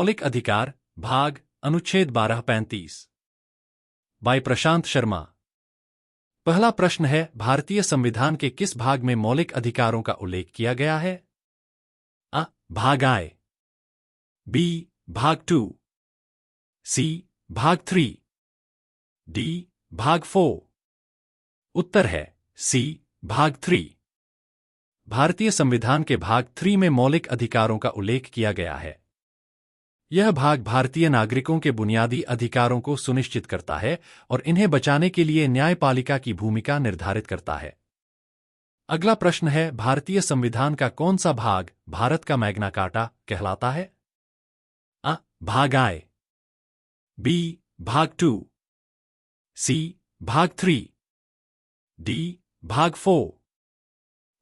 मौलिक अधिकार भाग अनुच्छेद 1235 बाय प्रशांत शर्मा। पहला प्रश्न है, भारतीय संविधान के किस भाग में मौलिक अधिकारों का उल्लेख किया गया है? अ. भाग आई, बी. भाग 2, सी. भाग 3, डी. भाग 4। उत्तर है सी. भाग 3। भारतीय संविधान के भाग 3 में मौलिक अधिकारों का उल्लेख किया गया है। यह भाग भारतीय नागरिकों के बुनियादी अधिकारों को सुनिश्चित करता है और इन्हें बचाने के लिए न्यायपालिका की भूमिका निर्धारित करता है। अगला प्रश्न है, भारतीय संविधान का कौन सा भाग भारत का मैग्ना कार्टा कहलाता है? अ. भाग आई, बी. भाग 2, सी. भाग 3, डी. भाग 4।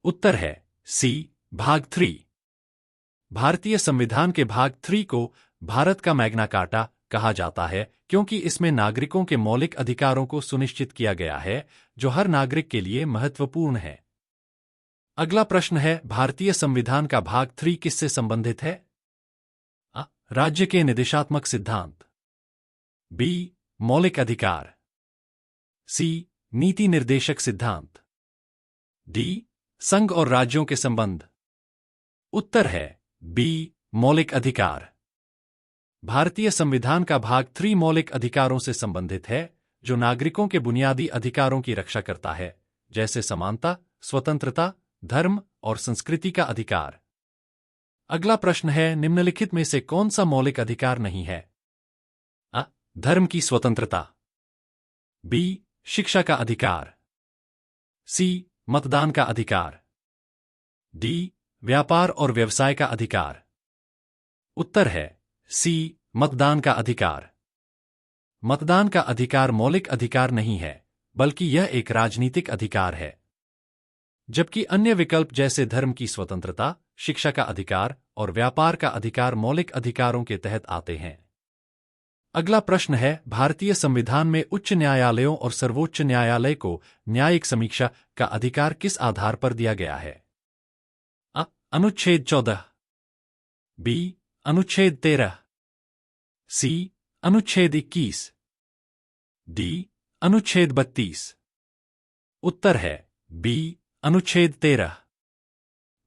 उत्तर है सी. भाग 3। भारतीय संविधान के भाग 3 को भारत का मैग्ना कार्टा कहा जाता है क्योंकि इसमें नागरिकों के मौलिक अधिकारों को सुनिश्चित किया गया है जो हर नागरिक के लिए महत्वपूर्ण है। अगला प्रश्न है, भारतीय संविधान का भाग 3 किससे संबंधित है? अ. राज्य के निदेशात्मक सिद्धांत, बी. मौलिक अधिकार, सी. नीति निर्देशक सिद्धांत, डी. संघ और राज्यों के संबंध। उत्तर है बी. मौलिक अधिकार। भारतीय संविधान का भाग 3 मौलिक अधिकारों से संबंधित है जो नागरिकों के बुनियादी अधिकारों की रक्षा करता है, जैसे समानता, स्वतंत्रता, धर्म और संस्कृति का अधिकार। अगला प्रश्न है, निम्नलिखित में से कौन सा मौलिक अधिकार नहीं है? अ. धर्म की स्वतंत्रता, बी. शिक्षा का अधिकार, सी. मतदान का अधिकार, डी. व्यापार और व्यवसाय का अधिकार। उत्तर है सी. मतदान का अधिकार। मतदान का अधिकार मौलिक अधिकार नहीं है, बल्कि यह एक राजनीतिक अधिकार है, जबकि अन्य विकल्प जैसे धर्म की स्वतंत्रता, शिक्षा का अधिकार और व्यापार का अधिकार मौलिक अधिकारों के तहत आते हैं। अगला प्रश्न है, भारतीय संविधान में उच्च न्यायालयों और सर्वोच्च न्यायालय को न्यायिक समीक्षा का अधिकार किस आधार पर दिया गया है? अ. अनुच्छेद 14, बी. अनुच्छेद 13, सी. अनुच्छेद 21, डी. अनुच्छेद 32। उत्तर है बी. अनुच्छेद 13।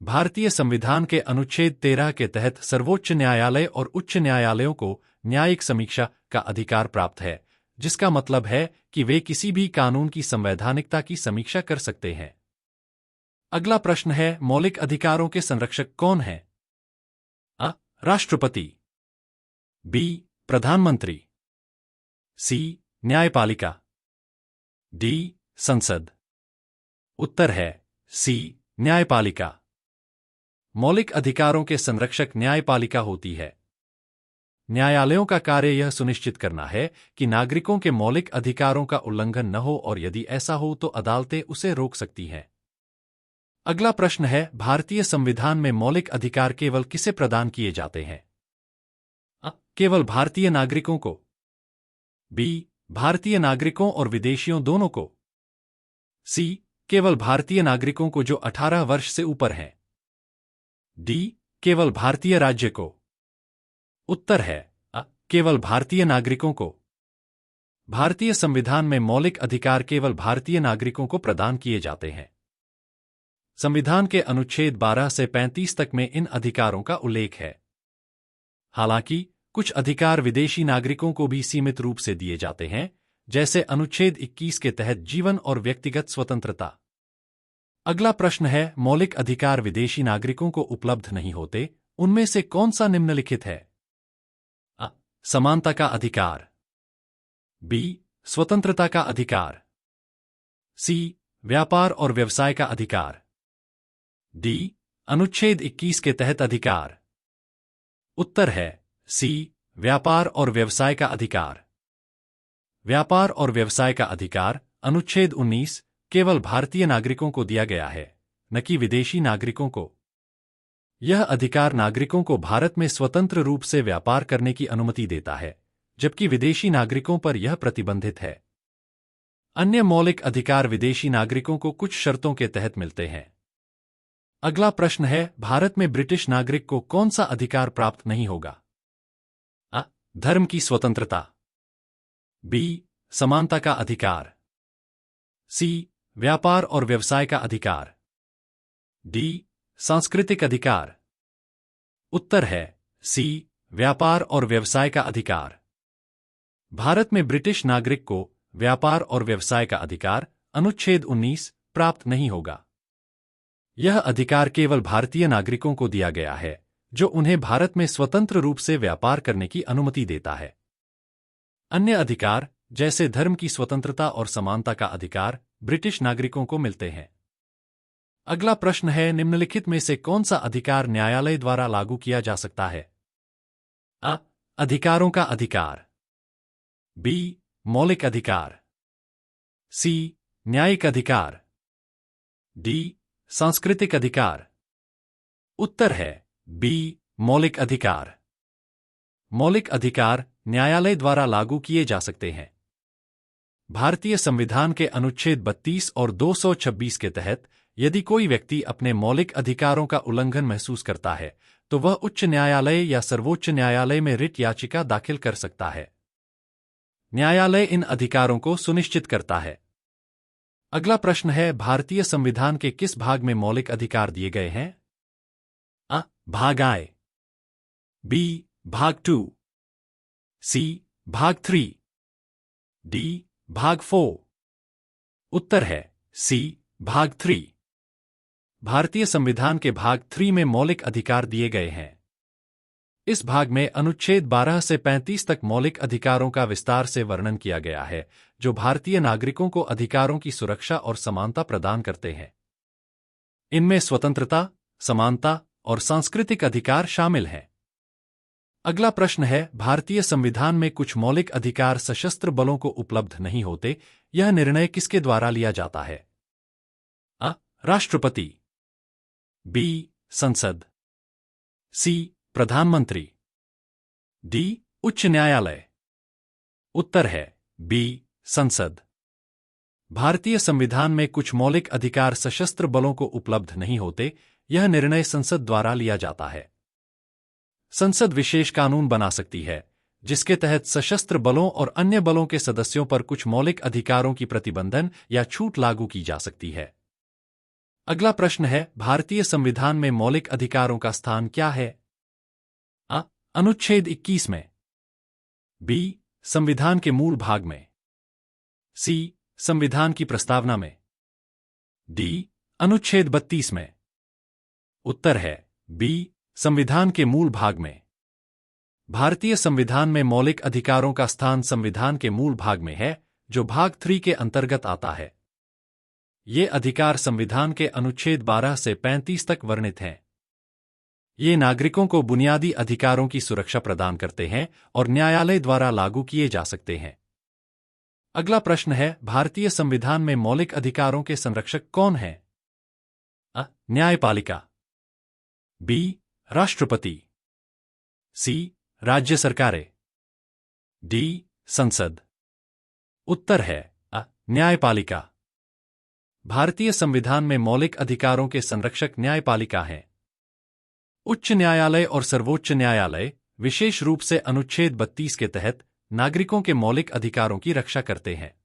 भारतीय संविधान के अनुच्छेद 13 के तहत सर्वोच्च न्यायालय और उच्च न्यायालयों को न्यायिक समीक्षा का अधिकार प्राप्त है, जिसका मतलब है कि वे किसी भी कानून की संवैधानिकता की समीक्षा कर सकते हैं। अगला प्रश्न है, मौलिक अधिकारों के संरक्षक कौन हैं? अ. राष्ट्रपति, बी. प्रधानमंत्री, सी. न्यायपालिका, डी. संसद। उत्तर है सी. न्यायपालिका। मौलिक अधिकारों के संरक्षक न्यायपालिका होती है। न्यायालयों का कार्य यह सुनिश्चित करना है कि नागरिकों के मौलिक अधिकारों का उल्लंघन न हो और यदि ऐसा हो तो अदालतें उसे रोक सकती हैं। अगला प्रश्न है, भारतीय संविधान में मौलिक अधिकार केवल किसे प्रदान किए जाते हैं? अ. केवल भारतीय नागरिकों को, बी. भारतीय नागरिकों और विदेशियों दोनों को, सी. केवल भारतीय नागरिकों को जो 18 वर्ष से ऊपर हैं, डी. केवल भारतीय राज्य को। उत्तर है अ. केवल भारतीय नागरिकों को। भारतीय संविधान में मौलिक अधिकार केवल भारतीय नागरिकों को प्रदान किए जाते हैं। संविधान के अनुच्छेद 12 से 35 तक में इन अधिकारों का उल्लेख है। हालांकि कुछ अधिकार विदेशी नागरिकों को भी सीमित रूप से दिए जाते हैं, जैसे अनुच्छेद 21 के तहत जीवन और व्यक्तिगत स्वतंत्रता। अगला प्रश्न है, मौलिक अधिकार विदेशी नागरिकों को उपलब्ध नहीं होते, उनमें से कौन सा निम्नलिखित है? अ. समानता का अधिकार, बी. स्वतंत्रता का अधिकार, सी. व्यापार और व्यवसाय का अधिकार, डी. अनुच्छेद 21 के तहत अधिकार। उत्तर है सी. व्यापार और व्यवसाय का अधिकार। व्यापार और व्यवसाय का अधिकार अनुच्छेद 19 केवल भारतीय नागरिकों को दिया गया है, न कि विदेशी नागरिकों को। यह अधिकार नागरिकों को भारत में स्वतंत्र रूप से व्यापार करने की अनुमति देता है, जबकि विदेशी नागरिकों पर यह प्रतिबंधित है। अन्य मौलिक अधिकार विदेशी नागरिकों को कुछ शर्तों के तहत मिलते हैं। अगला प्रश्न है, भारत में ब्रिटिश नागरिक को कौन सा अधिकार प्राप्त नहीं होगा? धर्म की स्वतंत्रता। बी, समानता का अधिकार। सी, व्यापार और व्यवसाय का अधिकार। डी, सांस्कृतिक अधिकार। उत्तर है सी, व्यापार और व्यवसाय का अधिकार। भारत में ब्रिटिश नागरिक को व्यापार और व्यवसाय का अधिकार अनुच्छेद 19 प्राप्त नहीं होगा। यह अधिकार केवल भारतीय नागरिकों को दिया गया है, जो उन्हें भारत में स्वतंत्र रूप से व्यापार करने की अनुमति देता है। अन्य अधिकार, जैसे धर्म की स्वतंत्रता और समानता का अधिकार, ब्रिटिश नागरिकों को मिलते हैं। अगला प्रश्न है, निम्नलिखित में से कौन सा अधिकार न्यायालय द्वारा लागू किया जा सकता है? अ, अधिकारों का अधिकार। बी, मौलिक अधिकार। सी, न्यायिक अधिकार। डी, सांस्कृतिक अधिकार। उत्तर है बी, मौलिक अधिकार। मौलिक अधिकार न्यायालय द्वारा लागू किए जा सकते हैं। भारतीय संविधान के अनुच्छेद 32 और 226 के तहत यदि कोई व्यक्ति अपने मौलिक अधिकारों का उल्लंघन महसूस करता है, तो वह उच्च न्यायालय या सर्वोच्च न्यायालय में रिट याचिका दाखिल कर सकता है। न्यायालय इन अधिकारों को सुनिश्चित करता है। अगला प्रश्न है, भारतीय संविधान के किस भाग में मौलिक अधिकार दिए गए हैं? अ, भाग आई। बी, भाग 2। सी, भाग 3। डी, भाग 4। उत्तर है सी, भाग 3। भारतीय संविधान के भाग 3 में मौलिक अधिकार दिए गए हैं। इस भाग में अनुच्छेद 12 से 35 तक मौलिक अधिकारों का विस्तार से वर्णन किया गया है, जो भारतीय नागरिकों को अधिकारों की सुरक्षा और समानता प्रदान करते हैं। इनमें स्वतंत्रता, समानता और सांस्कृतिक अधिकार शामिल हैं। अगला प्रश्न है, भारतीय संविधान में कुछ मौलिक अधिकार सशस्त्र बलों को उपलब्ध नहीं होते, यह निर्णय किसके द्वारा लिया जाता है? अ, राष्ट्रपति। बी, संसद। सी, प्रधानमंत्री। डी, उच्च न्यायालय। उत्तर है बी, संसद। भारतीय संविधान में कुछ मौलिक अधिकार सशस्त्र बलों को उपलब्ध नहीं होते, यह निर्णय संसद द्वारा लिया जाता है। संसद विशेष कानून बना सकती है, जिसके तहत सशस्त्र बलों और अन्य बलों के सदस्यों पर कुछ मौलिक अधिकारों की प्रतिबंधन या छूट लागू की जा सकती है। अगला प्रश्न है, भारतीय संविधान में मौलिक अधिकारों का स्थान क्या है? अ, अनुच्छेद 21 में। बी, संविधान के मूल भाग में। सी, संविधान की प्रस्तावना में। डी, अनुच्छेद 32 में। उत्तर है बी, संविधान के मूल भाग में। भारतीय संविधान में मौलिक अधिकारों का स्थान संविधान के मूल भाग में है, जो भाग 3 के अंतर्गत आता है। ये अधिकार संविधान के अनुच्छेद 12 से 35 तक वर्णित हैं। ये नागरिकों को बुनियादी अधिकारों की सुरक्षा प्रदान करते हैं और न्यायालय द्वारा लागू किए जा सकते हैं। अगला प्रश्न है, भारतीय संविधान में मौलिक अधिकारों के संरक्षक कौन हैं? अ, न्यायपालिका। बी, राष्ट्रपति। सी, राज्य सरकारें। डी, संसद। उत्तर है अ, न्यायपालिका। भारतीय संविधान में मौलिक अधिकारों के संरक्षक न्यायपालिका हैं। उच्च न्यायालय और सर्वोच्च न्यायालय विशेष रूप से अनुच्छेद 32 के तहत नागरिकों के मौलिक अधिकारों की रक्षा करते हैं।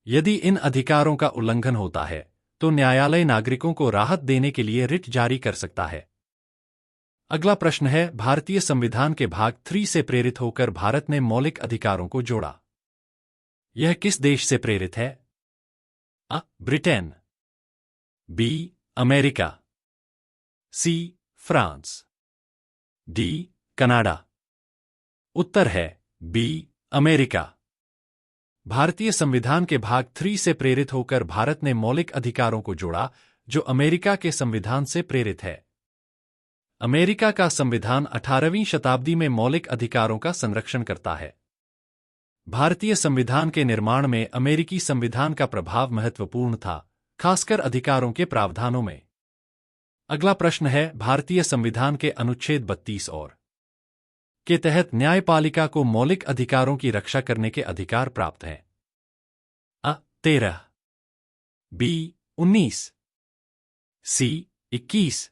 यदि इन अधिकारों का उल्लंघन होता है, तो न्यायालय नागरिकों को राहत देने के लिए रिट जारी कर सकता है। अगला प्रश्न है, भारतीय संविधान के भाग 3 से प्रेरित होकर भारत ने मौलिक अधिकारों को जोड़ा। यह किस देश से प्रेरित है? अ, Britain. B, America. C, France. D, Canada. उत्तर है बी, अमेरिका। भारतीय संविधान के भाग 3 से प्रेरित होकर भारत ने मौलिक अधिकारों को जोड़ा, जो अमेरिका के संविधान से प्रेरित है। अमेरिका का संविधान 18वीं शताब्दी में मौलिक अधिकारों का संरक्षण करता है। भारतीय संविधान के निर्माण में अमेरिकी संविधान का प्रभाव महत्वपूर्ण था, खासकर अधिकारों के प्रावधानों में। अगला प्रश्न है, भारतीय संविधान के अनुच्छेद 32 और के तहत न्यायपालिका को मौलिक अधिकारों की रक्षा करने के अधिकार प्राप्त हैं। अ, 13। बी, 19। सी, 21।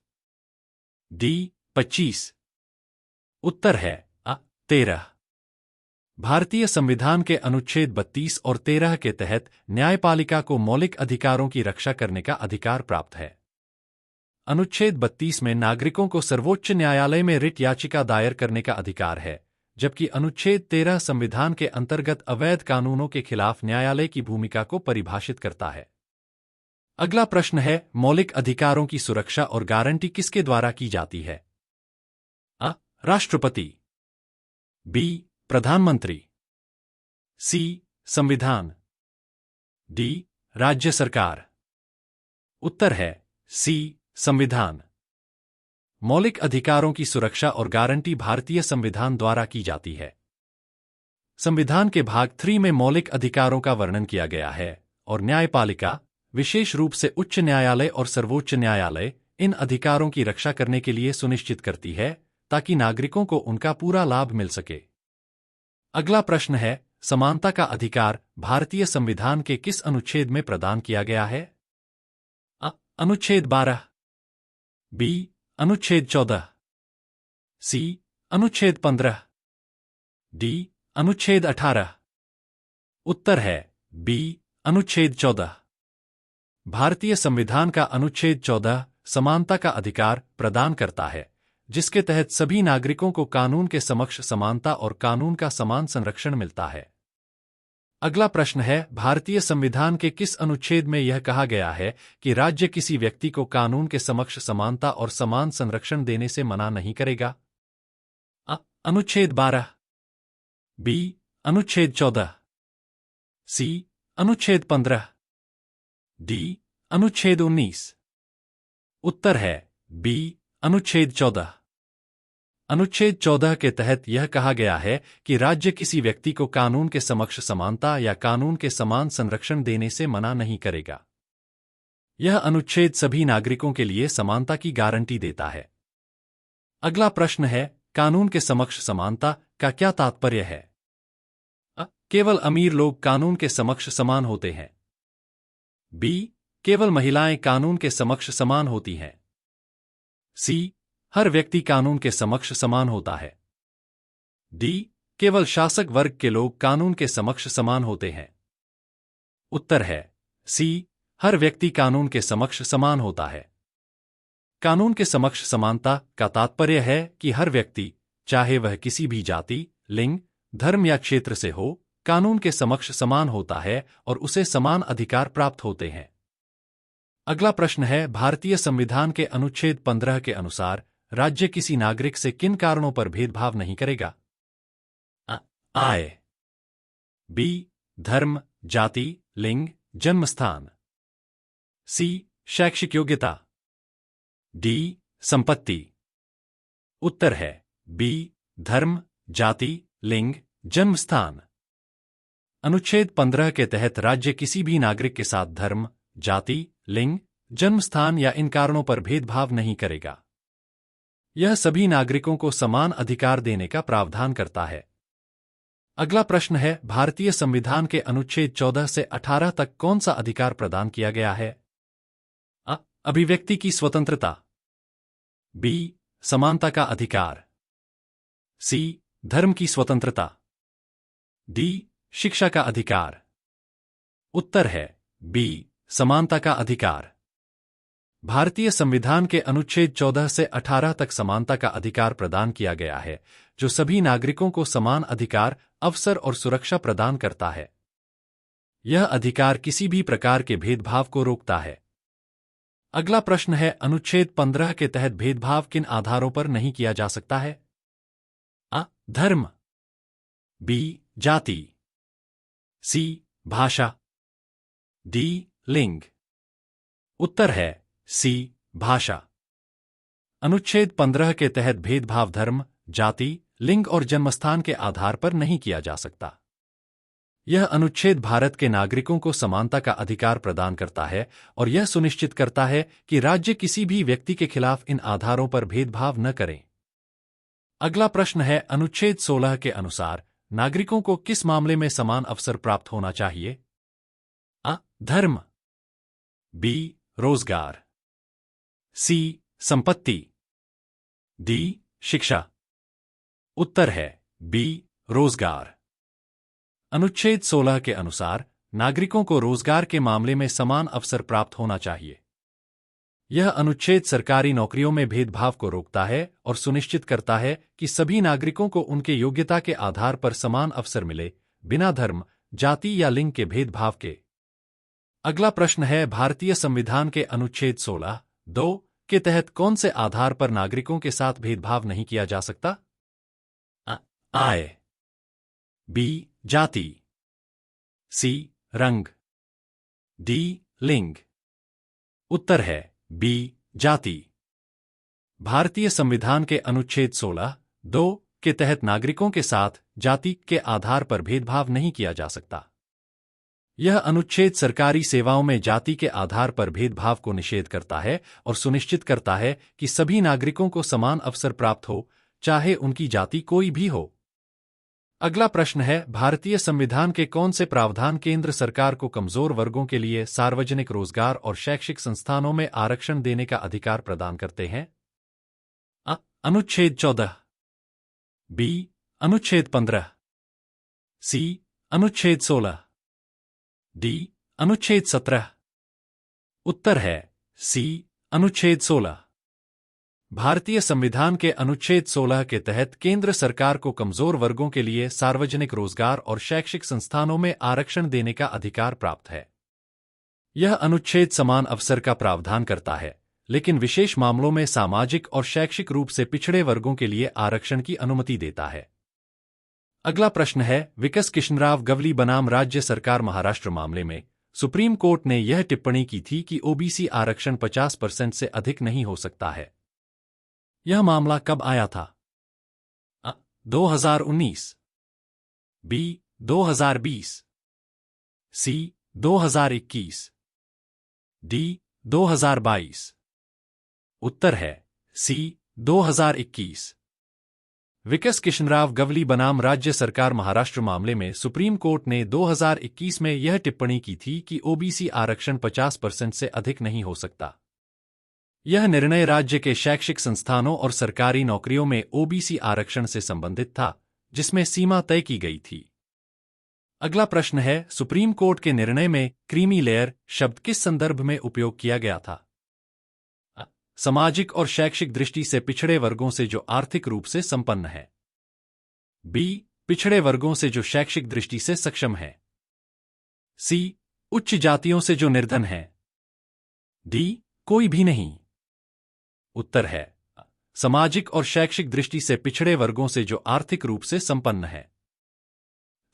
डी, 25। उत्तर है अ, 13। भारतीय संविधान के अनुच्छेद 32 और 13 के तहत न्यायपालिका को मौलिक अधिकारों की रक्षा करने का अधिकार प्राप्त है। अनुच्छेद 32 में नागरिकों को सर्वोच्च न्यायालय में रिट याचिका दायर करने का अधिकार है, जबकि अनुच्छेद 13 संविधान के अंतर्गत अवैध कानूनों के खिलाफ न्यायालय की भूमिका को परिभाषित करता है। अगला प्रश्न है, मौलिक अधिकारों की सुरक्षा और गारंटी किसके द्वारा की जाती है? अ. राष्ट्रपति, बी. प्रधानमंत्री, सी. संविधान, डी. राज्य सरकार। उत्तर है सी. संविधान। मौलिक अधिकारों की सुरक्षा और गारंटी भारतीय संविधान द्वारा की जाती है। संविधान के भाग 3 में मौलिक अधिकारों का वर्णन किया गया है और न्यायपालिका, विशेष रूप से उच्च न्यायालय और सर्वोच्च न्यायालय, इन अधिकारों की रक्षा करने के लिए सुनिश्चित करती है ताकि नागरिकों को उनका पूरा लाभ मिल सके। अगला प्रश्न है, समानता का अधिकार भारतीय संविधान के किस अनुच्छेद में प्रदान किया गया है? अ. अनुच्छेद 12, बी. अनुच्छेद 14, सी. अनुच्छेद 15, डी. अनुच्छेद 18। उत्तर है बी. अनुच्छेद 14। भारतीय संविधान का अनुच्छेद 14 समानता का अधिकार प्रदान करता है, जिसके तहत सभी नागरिकों को कानून के समक्ष समानता और कानून का समान संरक्षण मिलता है। अगला प्रश्न है, भारतीय संविधान के किस अनुच्छेद में यह कहा गया है कि राज्य किसी व्यक्ति को कानून के समक्ष समानता और समान संरक्षण देने से मना नहीं करेगा? अ. अनुच्छेद 12, बी. अनुच्छेद 14, सी. अनुच्छेद 15, डी. अनुच्छेद 19। उत्तर है बी. अनुच्छेद 14। अनुच्छेद 14 के तहत यह कहा गया है कि राज्य किसी व्यक्ति को कानून के समक्ष समानता या कानून के समान संरक्षण देने से मना नहीं करेगा। यह अनुच्छेद सभी नागरिकों के लिए समानता की गारंटी देता है। अगला प्रश्न है, कानून के समक्ष समानता का क्या तात्पर्य है? अ. केवल अमीर लोग कानून के समक्ष समान होते हैं। बी. केवल महिलाएं कानून के समक्ष समान होती हैं। सी. हर व्यक्ति कानून के समक्ष समान होता है। डी. केवल शासक वर्ग के लोग कानून के समक्ष समान होते हैं। उत्तर है सी. हर व्यक्ति कानून के समक्ष समान होता है। कानून के समक्ष समानता का तात्पर्य है कि हर व्यक्ति, चाहे वह किसी भी जाति, लिंग, धर्म या क्षेत्र से हो, कानून के समक्ष समान होता है और उसे समान अधिकार प्राप्त होते हैं। अगला प्रश्न है, भारतीय संविधान के अनुच्छेद 15 के अनुसार राज्य किसी नागरिक से किन कारणों पर भेदभाव नहीं करेगा? अ. आय, बी. धर्म, जाति, लिंग, जन्मस्थान, सी. शैक्षिक योग्यता, डी. संपत्ति। उत्तर है बी. धर्म, जाति, लिंग, जन्मस्थान। अनुच्छेद 15 के तहत राज्य किसी भी नागरिक के साथ धर्म, जाति, लिंग, जन्मस्थान या इन कारणों पर भेदभाव नहीं करेगा। यह सभी नागरिकों को समान अधिकार देने का प्रावधान करता है। अगला प्रश्न है, भारतीय संविधान के अनुच्छेद 14 से 18 तक कौन सा अधिकार प्रदान किया गया है? अ. अभिव्यक्ति की स्वतंत्रता, बी. समानता का अधिकार, सी. धर्म की स्वतंत्रता, डी. शिक्षा का अधिकार। उत्तर है बी. समानता का अधिकार। भारतीय संविधान के अनुच्छेद 14 से 18 तक समानता का अधिकार प्रदान किया गया है, जो सभी नागरिकों को समान अधिकार, अवसर और सुरक्षा प्रदान करता है। यह अधिकार किसी भी प्रकार के भेदभाव को रोकता है। अगला प्रश्न है, अनुच्छेद 15 के तहत भेदभाव किन आधारों पर नहीं किया जा सकता है? अ. धर्म, बी. जाति, सी. भाषा, डी. लिंग। उत्तर है सी. भाषा। अनुच्छेद 15 के तहत भेदभाव धर्म, जाति, लिंग और जन्मस्थान के आधार पर नहीं किया जा सकता। यह अनुच्छेद भारत के नागरिकों को समानता का अधिकार प्रदान करता है और यह सुनिश्चित करता है कि राज्य किसी भी व्यक्ति के खिलाफ इन आधारों पर भेदभाव न करें। अगला प्रश्न है, अनुच्छेद 16 के अनुसार नागरिकों को किस मामले में समान अवसर प्राप्त होना चाहिए? अ. धर्म, बी. रोजगार, सी. संपत्ति, डी. शिक्षा। उत्तर है बी. रोजगार। अनुच्छेद 16 के अनुसार नागरिकों को रोजगार के मामले में समान अवसर प्राप्त होना चाहिए। यह अनुच्छेद सरकारी नौकरियों में भेदभाव को रोकता है और सुनिश्चित करता है कि सभी नागरिकों को उनके योग्यता के आधार पर समान अवसर मिले, बिना धर्म, जाति या लिंग के भेदभाव के। अगला प्रश्न है, भारतीय संविधान के अनुच्छेद 16(2) के तहत कौन से आधार पर नागरिकों के साथ भेदभाव नहीं किया जा सकता? आय, बी जाति, सी रंग, डी लिंग। उत्तर है बी जाति। भारतीय संविधान के अनुच्छेद 16(2) के तहत नागरिकों के साथ जाति के आधार पर भेदभाव नहीं किया जा सकता। यह अनुच्छेद सरकारी सेवाओं में जाति के आधार पर भेदभाव को निषेध करता है और सुनिश्चित करता है कि सभी नागरिकों को समान अवसर प्राप्त हो, चाहे उनकी जाति कोई भी हो। अगला प्रश्न है, भारतीय संविधान के कौन से प्रावधान केंद्र सरकार को कमजोर वर्गों के लिए सार्वजनिक रोजगार और शैक्षिक संस्थानों में आरक्षण देने का अधिकार प्रदान करते हैं? अनुच्छेद 14, बी अनुच्छेद 15, सी अनुच्छेद 16, डी अनुच्छेद 17। उत्तर है सी अनुच्छेद 16। भारतीय संविधान के अनुच्छेद 16 के तहत केंद्र सरकार को कमजोर वर्गों के लिए सार्वजनिक रोजगार और शैक्षिक संस्थानों में आरक्षण देने का अधिकार प्राप्त है। यह अनुच्छेद समान अवसर का प्रावधान करता है, लेकिन विशेष मामलों में सामाजिक और शैक्षिक रूप से पिछड़े वर्गों के लिए आरक्षण की अनुमति देता है। अगला प्रश्न है, विकस कृष्णराव गवली बनाम राज्य सरकार महाराष्ट्र मामले में सुप्रीम कोर्ट ने यह टिप्पणी की थी कि ओबीसी आरक्षण 50% से अधिक नहीं हो सकता है। यह मामला कब आया था? 2019, बी 2020, सी 2021, डी 2022। उत्तर है सी 2021। विकस कृष्णराव गवली बनाम राज्य सरकार महाराष्ट्र मामले में सुप्रीम कोर्ट ने 2021 में यह टिप्पणी की थी कि ओबीसी आरक्षण 50% से अधिक नहीं हो सकता। यह निर्णय राज्य के शैक्षिक संस्थानों और सरकारी नौकरियों में ओबीसी आरक्षण से संबंधित था, जिसमें सीमा तय की गई थी। अगला प्रश्न है, सुप्रीम कोर्ट के निर्णय में क्रीमी लेयर शब्द किस संदर्भ में उपयोग किया गया था? सामाजिक और शैक्षिक दृष्टि से पिछड़े वर्गों से जो आर्थिक रूप से संपन्न है, बी पिछड़े वर्गों से जो शैक्षिक दृष्टि से सक्षम है, सी उच्च जातियों से जो निर्धन है, डी कोई भी नहीं। उत्तर है सामाजिक और शैक्षिक दृष्टि से पिछड़े वर्गों से जो आर्थिक रूप से संपन्न है।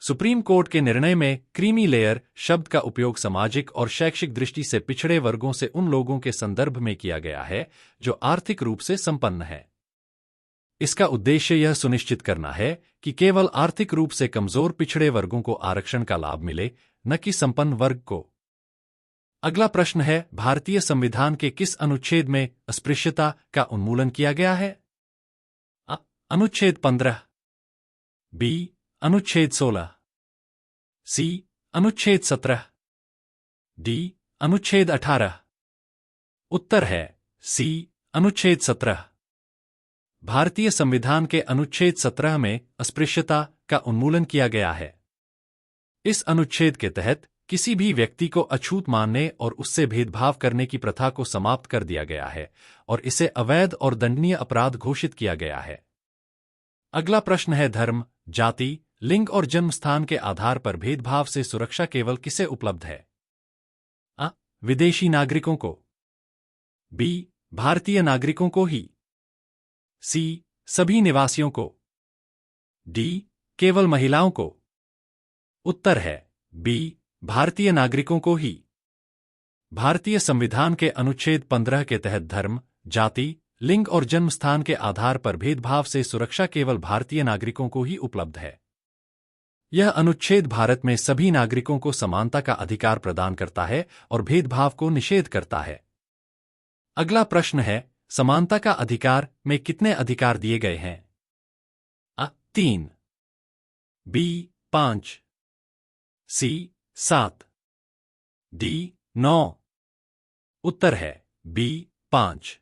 सुप्रीम कोर्ट के निर्णय में क्रीमी लेयर शब्द का उपयोग सामाजिक और शैक्षिक दृष्टि से पिछड़े वर्गों से उन लोगों के संदर्भ में किया गया है जो आर्थिक रूप से संपन्न है। इसका उद्देश्य यह सुनिश्चित करना है कि केवल आर्थिक रूप से कमजोर पिछड़े वर्गों को आरक्षण का लाभ मिले, न कि संपन्न वर्ग को। अगला प्रश्न है, भारतीय संविधान के किस अनुच्छेद में अस्पृश्यता का उन्मूलन किया गया है? अनुच्छेद 15, बी अनुच्छेद 16, सी अनुच्छेद 17, डी अनुच्छेद 18। उत्तर है सी अनुच्छेद 17। भारतीय संविधान के अनुच्छेद 17 में अस्पृश्यता का उन्मूलन किया गया है। इस अनुच्छेद के तहत किसी भी व्यक्ति को अछूत मानने और उससे भेदभाव करने की प्रथा को समाप्त कर दिया गया है और इसे अवैध और दंडनीय अपराध घोषित किया गया है। अगला प्रश्न है, धर्म, जाति, लिंग और जन्मस्थान के आधार पर भेदभाव से सुरक्षा केवल किसे उपलब्ध है? विदेशी नागरिकों को, बी भारतीय नागरिकों को ही, सी सभी निवासियों को, डी केवल महिलाओं को। उत्तर है बी भारतीय नागरिकों को ही। भारतीय संविधान के अनुच्छेद 15 के तहत धर्म, जाति, लिंग और जन्मस्थान के आधार पर भेदभाव से सुरक्षा केवल भारतीय नागरिकों को ही उपलब्ध है। यह अनुच्छेद भारत में सभी नागरिकों को समानता का अधिकार प्रदान करता है और भेदभाव को निषेध करता है। अगला प्रश्न है, समानता का अधिकार में कितने अधिकार दिए गए हैं? 3, बी 5, सी 7, डी 9। उत्तर है बी 5।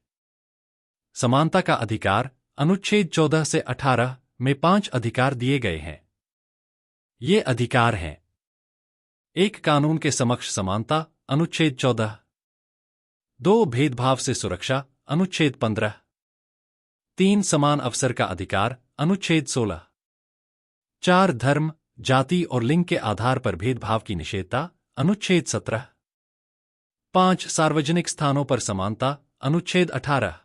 समानता का अधिकार अनुच्छेद 14 से 18 में 5 अधिकार दिए गए हैं। ये अधिकार हैं: एक, कानून के समक्ष समानता, अनुच्छेद 14। दो, भेदभाव से सुरक्षा, अनुच्छेद 15। तीन, समान अवसर का अधिकार, अनुच्छेद 16। चार, धर्म, जाति और लिंग के आधार पर भेदभाव की निषेधता, अनुच्छेद 17। पांच, सार्वजनिक स्थानों पर समानता, अनुच्छेद 18।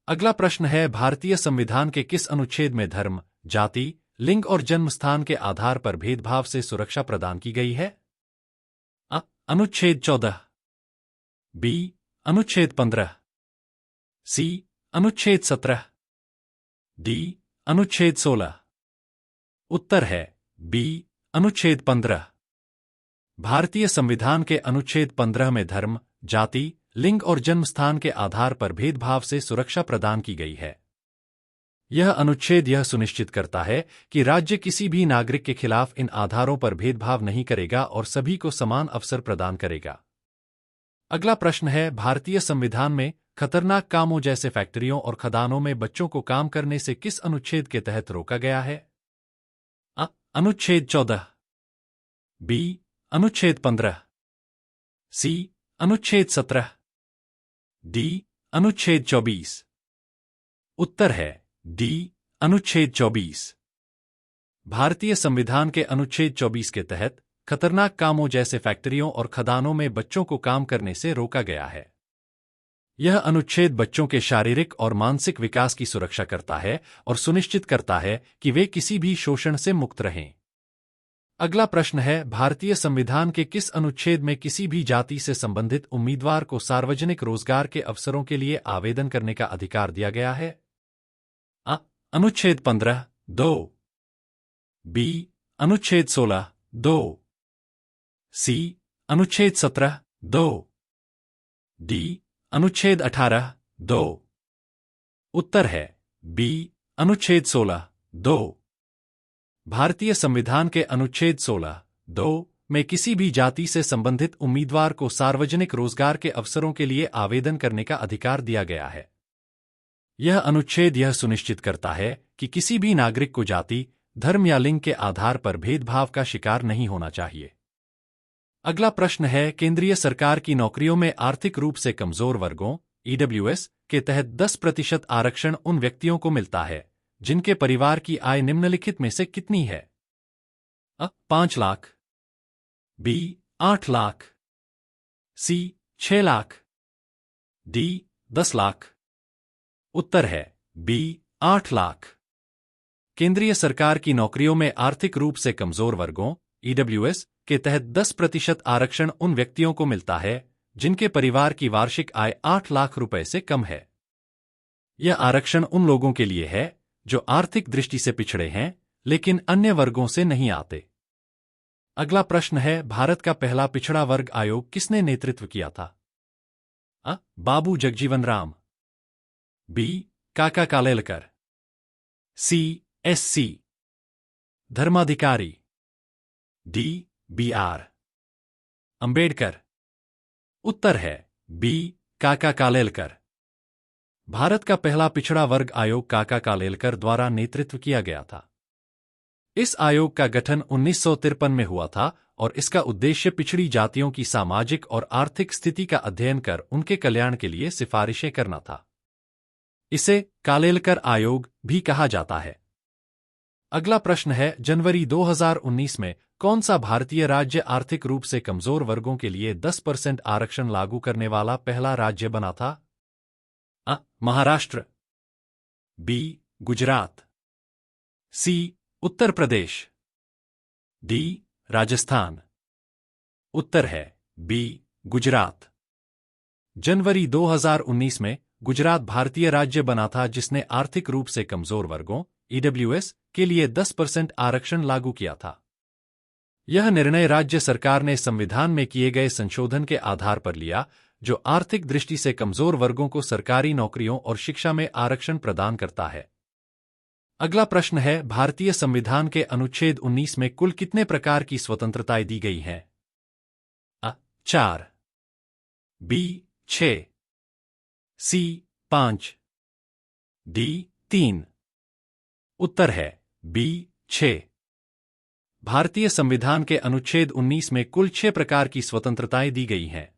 अगला प्रश्न है, भारतीय संविधान के किस अनुच्छेद में धर्म, जाति, लिंग और जन्म स्थान के आधार पर भेदभाव से सुरक्षा प्रदान की गई है? अनुच्छेद 14। बी, अनुच्छेद 15। सी, अनुच्छेद 17। डी, अनुच्छेद 16। उत्तर है बी, अनुच्छेद 15। भारतीय संविधान के अनुच्छेद 15 में धर्म, जाति, लिंग और जन्म स्थान के आधार पर भेदभाव से सुरक्षा प्रदान की गई है। यह अनुच्छेद यह सुनिश्चित करता है कि राज्य किसी भी नागरिक के खिलाफ इन आधारों पर भेदभाव नहीं करेगा और सभी को समान अवसर प्रदान करेगा। अगला प्रश्न है, भारतीय संविधान में खतरनाक कामों जैसे फैक्ट्रियों और खदानों में बच्चों को काम करने से किस अनुच्छेद के तहत रोका गया है? अनुच्छेद 14। बी, अनुच्छेद 15। सी, अनुच्छेद 17। डी, अनुच्छेद 24। उत्तर है डी, अनुच्छेद 24। भारतीय संविधान के अनुच्छेद 24 के तहत खतरनाक कामों जैसे फैक्ट्रियों और खदानों में बच्चों को काम करने से रोका गया है। यह अनुच्छेद बच्चों के शारीरिक और मानसिक विकास की सुरक्षा करता है और सुनिश्चित करता है कि वे किसी भी शोषण से मुक्त रहें। अगला प्रश्न है, भारतीय संविधान के किस अनुच्छेद में किसी भी जाति से संबंधित उम्मीदवार को सार्वजनिक रोजगार के अवसरों के लिए आवेदन करने का अधिकार दिया गया है? अनुच्छेद 15, 2। बी, अनुच्छेद 16, 2। सी, अनुच्छेद 17, 2। डी, अनुच्छेद 18, 2। उत्तर है बी, अनुच्छेद 16, 2। भारतीय संविधान के अनुच्छेद 16, 2 में किसी भी जाति से संबंधित उम्मीदवार को सार्वजनिक रोजगार के अवसरों के लिए आवेदन करने का अधिकार दिया गया है। यह अनुच्छेद यह सुनिश्चित करता है कि किसी भी नागरिक को जाति, धर्म या लिंग के आधार पर भेदभाव का शिकार नहीं होना चाहिए। अगला प्रश्न है, केंद्रीय सरकार की नौकरियों में आर्थिक रूप से कमजोर वर्गों ईडब्ल्यूएस के तहत 10% आरक्षण उन व्यक्तियों को मिलता है जिनके परिवार की आय निम्नलिखित में से कितनी है? 5 लाख। बी, 8 लाख। सी, 6 लाख। डी, 10 लाख। उत्तर है बी, 8 लाख। केंद्रीय सरकार की नौकरियों में आर्थिक रूप से कमजोर वर्गों ईडब्ल्यूएस के तहत 10% आरक्षण उन व्यक्तियों को मिलता है जिनके परिवार की वार्षिक आय 8 लाख रुपए से कम है। यह आरक्षण उन लोगों के लिए है जो आर्थिक दृष्टि से पिछड़े हैं लेकिन अन्य वर्गों से नहीं आते। अगला प्रश्न है, भारत का पहला पिछड़ा वर्ग आयोग किसने नेतृत्व किया था? बाबू Jagjivan Ram. B, Kaka Kalelkar. C, S C Dharmadhikari. D, BR Ambedkar. उत्तर है बी, काका कालेलकर। भारत का पहला पिछड़ा वर्ग आयोग काका कालेलकर द्वारा नेतृत्व किया गया था। इस आयोग का गठन 1953 में हुआ था और इसका उद्देश्य पिछड़ी जातियों की सामाजिक और आर्थिक स्थिति का अध्ययन कर उनके कल्याण के लिए सिफारिशें करना था। इसे कालेलकर आयोग भी कहा जाता है। अगला प्रश्न है, जनवरी 2019 में कौन सा भारतीय राज्य आर्थिक रूप से कमजोर वर्गों के लिए 10% आरक्षण लागू करने वाला पहला राज्य बना था? महाराष्ट्र। बी, गुजरात। सी, उत्तर प्रदेश। डी, राजस्थान। उत्तर है बी, गुजरात। जनवरी 2019 में गुजरात भारतीय राज्य बना था जिसने आर्थिक रूप से कमजोर वर्गों ईडब्ल्यूएस के लिए 10% आरक्षण लागू किया था। यह निर्णय राज्य सरकार ने संविधान में किए गए संशोधन के आधार पर लिया जो आर्थिक दृष्टि से कमजोर वर्गों को सरकारी नौकरियों और शिक्षा में आरक्षण प्रदान करता है। अगला प्रश्न है, भारतीय संविधान के अनुच्छेद 19 में कुल कितने प्रकार की स्वतंत्रताएं दी गई हैं? 4। बी, 6। सी, 5। डी, 3। उत्तर है बी, 6। भारतीय संविधान के अनुच्छेद 19 में कुल 6 प्रकार की स्वतंत्रताएं दी गई हैं।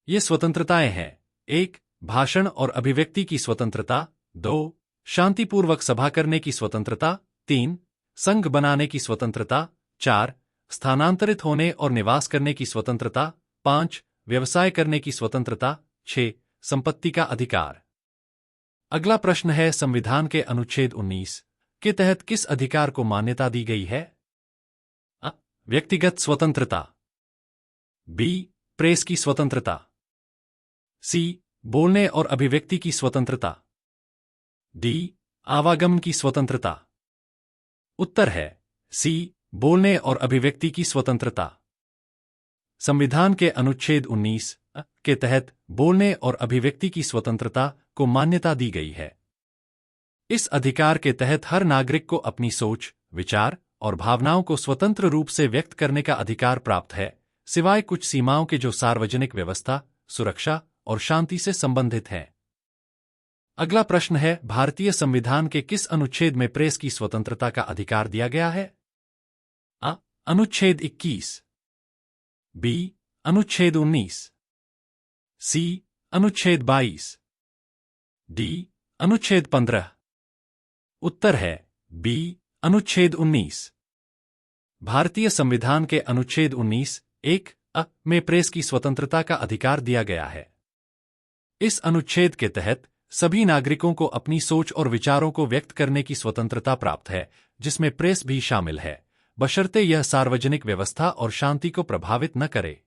ये स्वतंत्रताएं हैं: 1. भाषण और अभिव्यक्ति की स्वतंत्रता। 2. शांतिपूर्वक सभा करने की स्वतंत्रता। 3. संघ बनाने की स्वतंत्रता। 4. स्थानांतरित होने और निवास करने की स्वतंत्रता। 5. व्यवसाय करने की स्वतंत्रता। 6. संपत्ति का अधिकार। अगला प्रश्न है, संविधान के अनुच्छेद 19 के तहत किस अधिकार को मान्यता दी गई है? अ. व्यक्तिगत स्वतंत्रता। बी. प्रेस की स्वतंत्रता। सी. बोलने और अभिव्यक्ति की स्वतंत्रता। डी. आवागमन की स्वतंत्रता। उत्तर है सी. बोलने और अभिव्यक्ति की स्वतंत्रता। संविधान के अनुच्छेद 19 के तहत बोलने और अभिव्यक्ति की स्वतंत्रता को मान्यता दी गई है। इस अधिकार के तहत हर नागरिक को अपनी सोच, विचार और भावनाओं को स्वतंत्र रूप से व्यक्त करने का अधिकार प्राप्त है, सिवाय कुछ सीमाओं के जो सार्वजनिक व्यवस्था, सुरक्षा और शांति से संबंधित हैं। अगला प्रश्न है, भारतीय संविधान के किस अनुच्छेद में प्रेस की स्वतंत्रता का अधिकार दिया गया है? अ. अनुच्छेद 21। बी. अनुच्छेद 19। सी. अनुच्छेद 22। डी. अनुच्छेद 15। उत्तर है बी. अनुच्छेद 19। भारतीय संविधान के अनुच्छेद 19(1) में प्रेस की स्वतंत्रता का अधिकार दिया गया है। इस अनुच्छेद के तहत सभी नागरिकों को अपनी सोच और विचारों को व्यक्त करने की स्वतंत्रता प्राप्त है, जिसमें प्रेस भी शामिल है, बशर्ते यह सार्वजनिक व्यवस्था और शांति को प्रभावित न करे।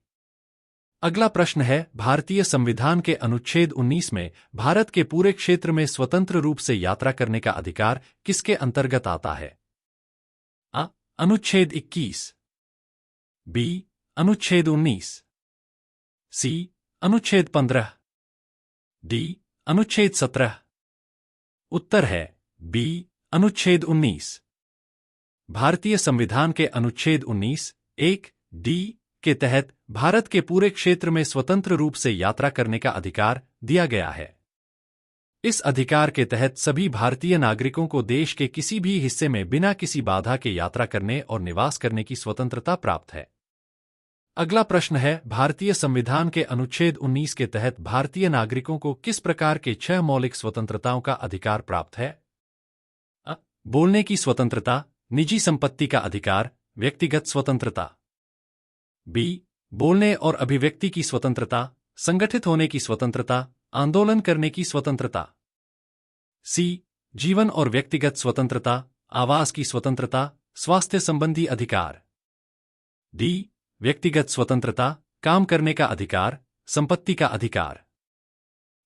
अगला प्रश्न है, भारतीय संविधान के अनुच्छेद 19 में भारत के पूरे क्षेत्र में स्वतंत्र रूप से यात्रा करने का अधिकार किसके अंतर्गत आता है? अ. अनुच्छेद 21। बी. अनुच्छेद 19। सी. अनुच्छेद 15। डी. अनुच्छेद 17। उत्तर है बी. अनुच्छेद 19। भारतीय संविधान के अनुच्छेद 19(1)(d) के तहत भारत के पूरे क्षेत्र में स्वतंत्र रूप से यात्रा करने का अधिकार दिया गया है। इस अधिकार के तहत सभी भारतीय नागरिकों को देश के किसी भी हिस्से में बिना किसी बाधा के यात्रा करने और निवास करने की स्वतंत्रता प्राप्त है। अगला प्रश्न है, भारतीय संविधान के अनुच्छेद 19 के तहत भारतीय नागरिकों को किस प्रकार के 6 मौलिक स्वतंत्रताओं का अधिकार प्राप्त है? अ. बोलने की स्वतंत्रता, निजी संपत्ति का अधिकार, व्यक्तिगत स्वतंत्रता। बी. बोलने और अभिव्यक्ति की स्वतंत्रता, संगठित होने की स्वतंत्रता, आंदोलन करने की स्वतंत्रता। सी. जीवन और व्यक्तिगत स्वतंत्रता, आवास की स्वतंत्रता, स्वास्थ्य संबंधी अधिकार। डी. व्यक्तिगत स्वतंत्रता, काम करने का अधिकार, संपत्ति का अधिकार।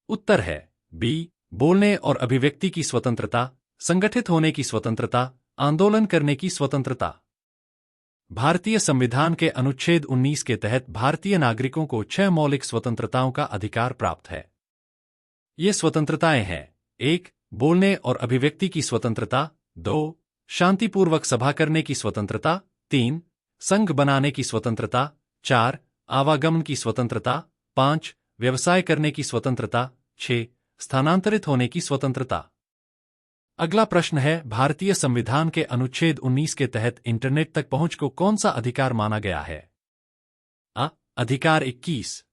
उत्तर है बी. बोलने और अभिव्यक्ति की स्वतंत्रता, संगठित होने की स्वतंत्रता, आंदोलन करने की स्वतंत्रता। भारतीय संविधान के अनुच्छेद 19 के तहत भारतीय नागरिकों को 6 मौलिक स्वतंत्रताओं का अधिकार प्राप्त है। ये स्वतंत्रताएं हैं: 1. बोलने और अभिव्यक्ति की स्वतंत्रता। 2. शांतिपूर्वक सभा करने की स्वतंत्रता। 3. संघ बनाने की स्वतंत्रता। 4. आवागमन की स्वतंत्रता। 5. व्यवसाय करने की स्वतंत्रता। 6. स्थानांतरित होने की स्वतंत्रता। अगला प्रश्न है, भारतीय संविधान के अनुच्छेद 19 के तहत इंटरनेट तक पहुंच को कौन सा अधिकार माना गया है? अ. अधिकार 21।